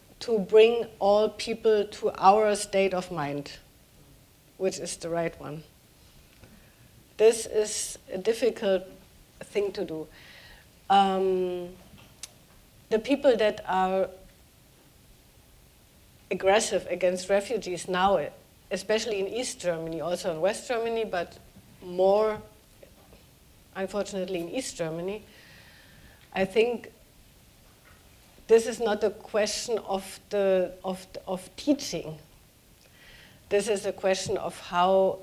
bring all people to our state of mind, which is the right one. This is a difficult thing to do. The people that are aggressive against refugees now, especially in East Germany, also in West Germany, but more, unfortunately, in East Germany, I think this is not a question of teaching. This is a question of how,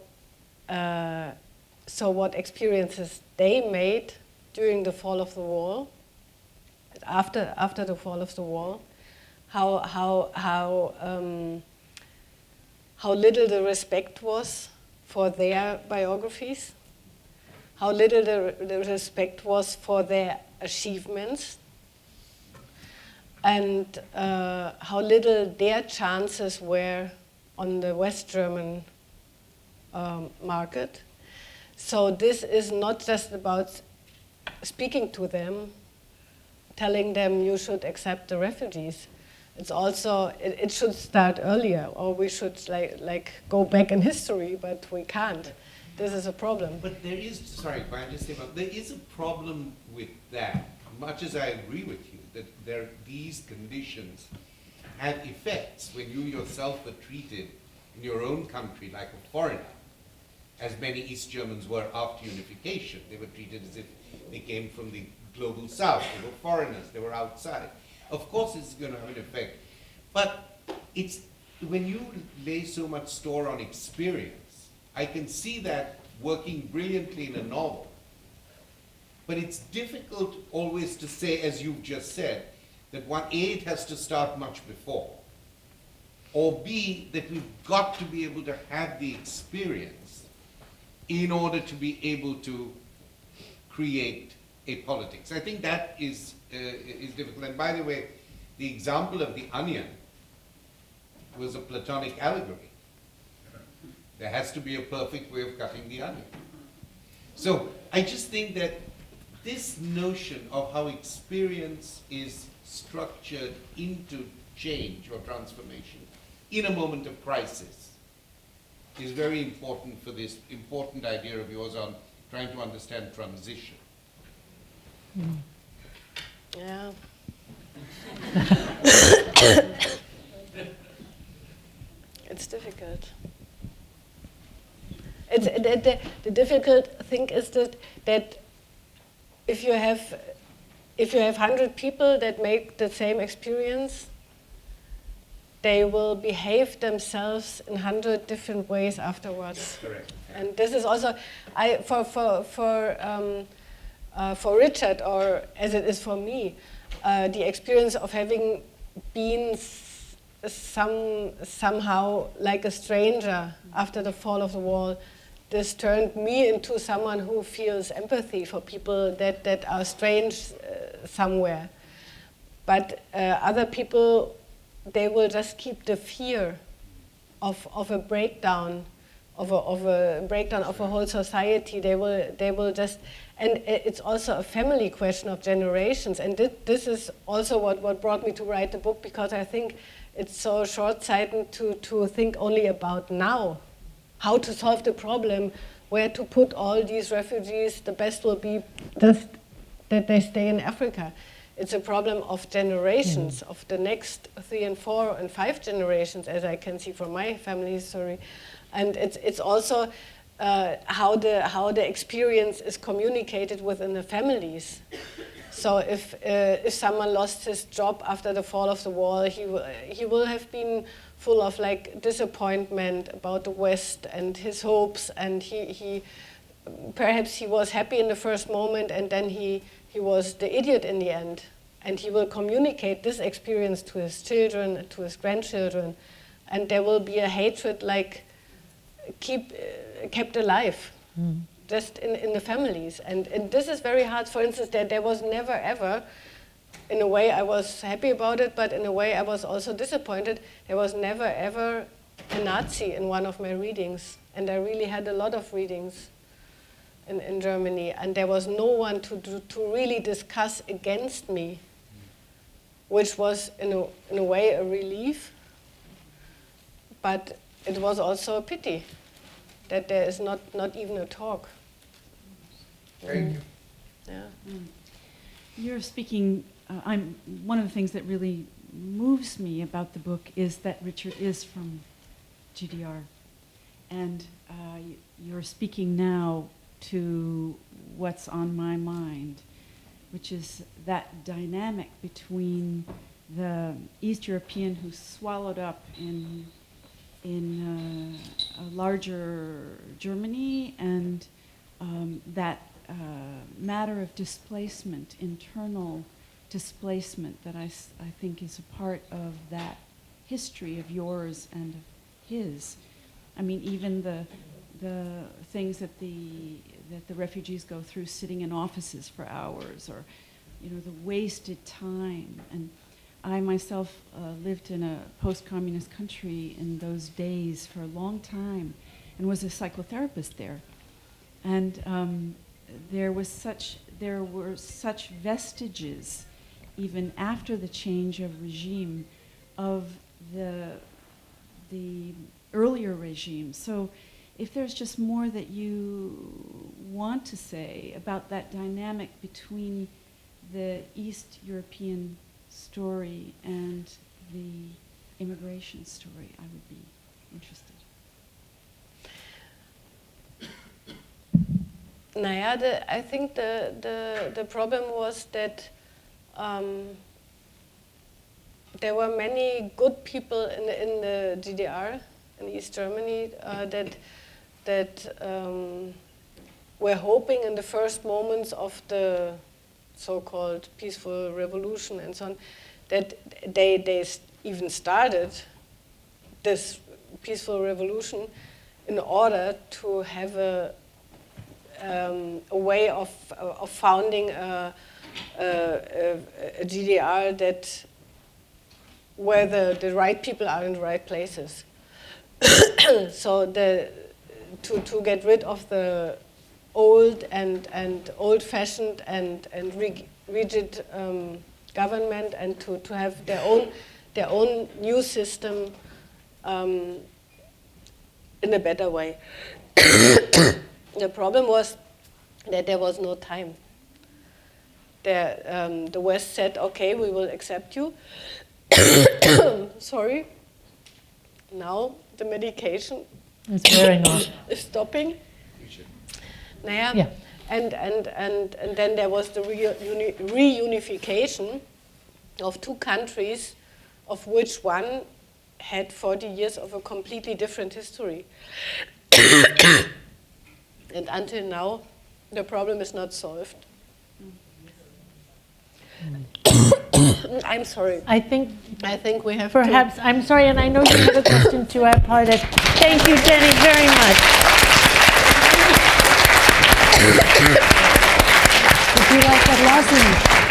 so what experiences they made during the fall of the wall, after the fall of the wall, how little the respect was for their biographies, how little the respect was for their achievements, and how little their chances were on the West German market. So this is not just about speaking to them, telling them you should accept the refugees. It's also, it should start earlier, or we should like go back in history, but we can't. This is a problem. But there is, sorry, if I just say, there is a problem with that. Much as I agree with you that these conditions have effects when you yourself are treated in your own country like a foreigner, as many East Germans were after unification. They were treated as if they came from the global south. They were foreigners. They were outside. Of course, it's going to have an effect. But it's when you lay so much store on experience, I can see that working brilliantly in a novel. But it's difficult always to say, as you've just said, that A, it has to start much before, or B, that we've got to be able to have the experience in order to be able to create a politics. I think that is difficult. And by the way, the example of the onion was a Platonic allegory. There has to be a perfect way of cutting the onion. So I just think that this notion of how experience is structured into change or transformation in a moment of crisis is very important for this important idea of yours on trying to understand transition. Yeah. It's difficult. It's the difficult thing is that if you have 100 people that make the same experience, they will behave themselves in 100 different ways afterwards. Correct. And this is also, for Richard, or as it is for me, the experience of having been somehow like a stranger after the fall of the wall, this turned me into someone who feels empathy for people that are strange somewhere. But other people, they will just keep the fear of a breakdown, of a breakdown of a whole society. They will just, and it's also a family question of generations. And this is also what brought me to write the book, because I think it's so short-sighted to think only about now, how to solve the problem, where to put all these refugees. The best will be just that they stay in Africa. It's a problem of generations, of the next 3 and 4 and 5 generations, as I can see from my family history. And it's also how the experience is communicated within the families. So if someone lost his job after the fall of the wall, he will have been full of like disappointment about the West and his hopes, and he perhaps he was happy in the first moment, and then he was the idiot in the end. And he will communicate this experience to his children, to his grandchildren, and there will be a hatred like kept alive, just in the families. And this is very hard. For instance, there was never ever, in a way I was happy about it, but in a way I was also disappointed, there was never ever a Nazi in one of my readings. And I really had a lot of readings in Germany, and there was no one to really discuss against me, which was in a way a relief, but it was also a pity that there is not even a talk. Thank you. Yeah. You're speaking, one of the things that really moves me about the book is that Richard is from GDR. And you're speaking now to what's on my mind, which is that dynamic between the East European who's swallowed up in a larger Germany, and that matter of displacement, internal displacement, that I think is a part of that history of yours and of his. I mean, even the things that the refugees go through, sitting in offices for hours, or the wasted time. And I myself lived in a post-communist country in those days for a long time, and was a psychotherapist there. And there were such vestiges, even after the change of regime, of the earlier regime. So if there's just more that you want to say about that dynamic between the East European story and the immigration story, I would be interested. I think the problem was that there were many good people in the GDR, in East Germany, that were hoping in the first moments of the so-called peaceful revolution and so on, that they even started this peaceful revolution in order to have a way of founding a GDR that where the right people are in the right places. So to get rid of the old and old-fashioned and rigid government, and to have their own new system in a better way. The problem was that there was no time. The West said, okay, we will accept you. Sorry. Now the medication It's wearing off. is stopping. Yeah. And then there was the reunification of two countries, of which one had 40 years of a completely different history. And until now, the problem is not solved. I'm sorry. I think we have perhaps, I'm sorry, and I know you have a question too, I apologize. Thank you, Jenny, very much. Would you like that, Lawson?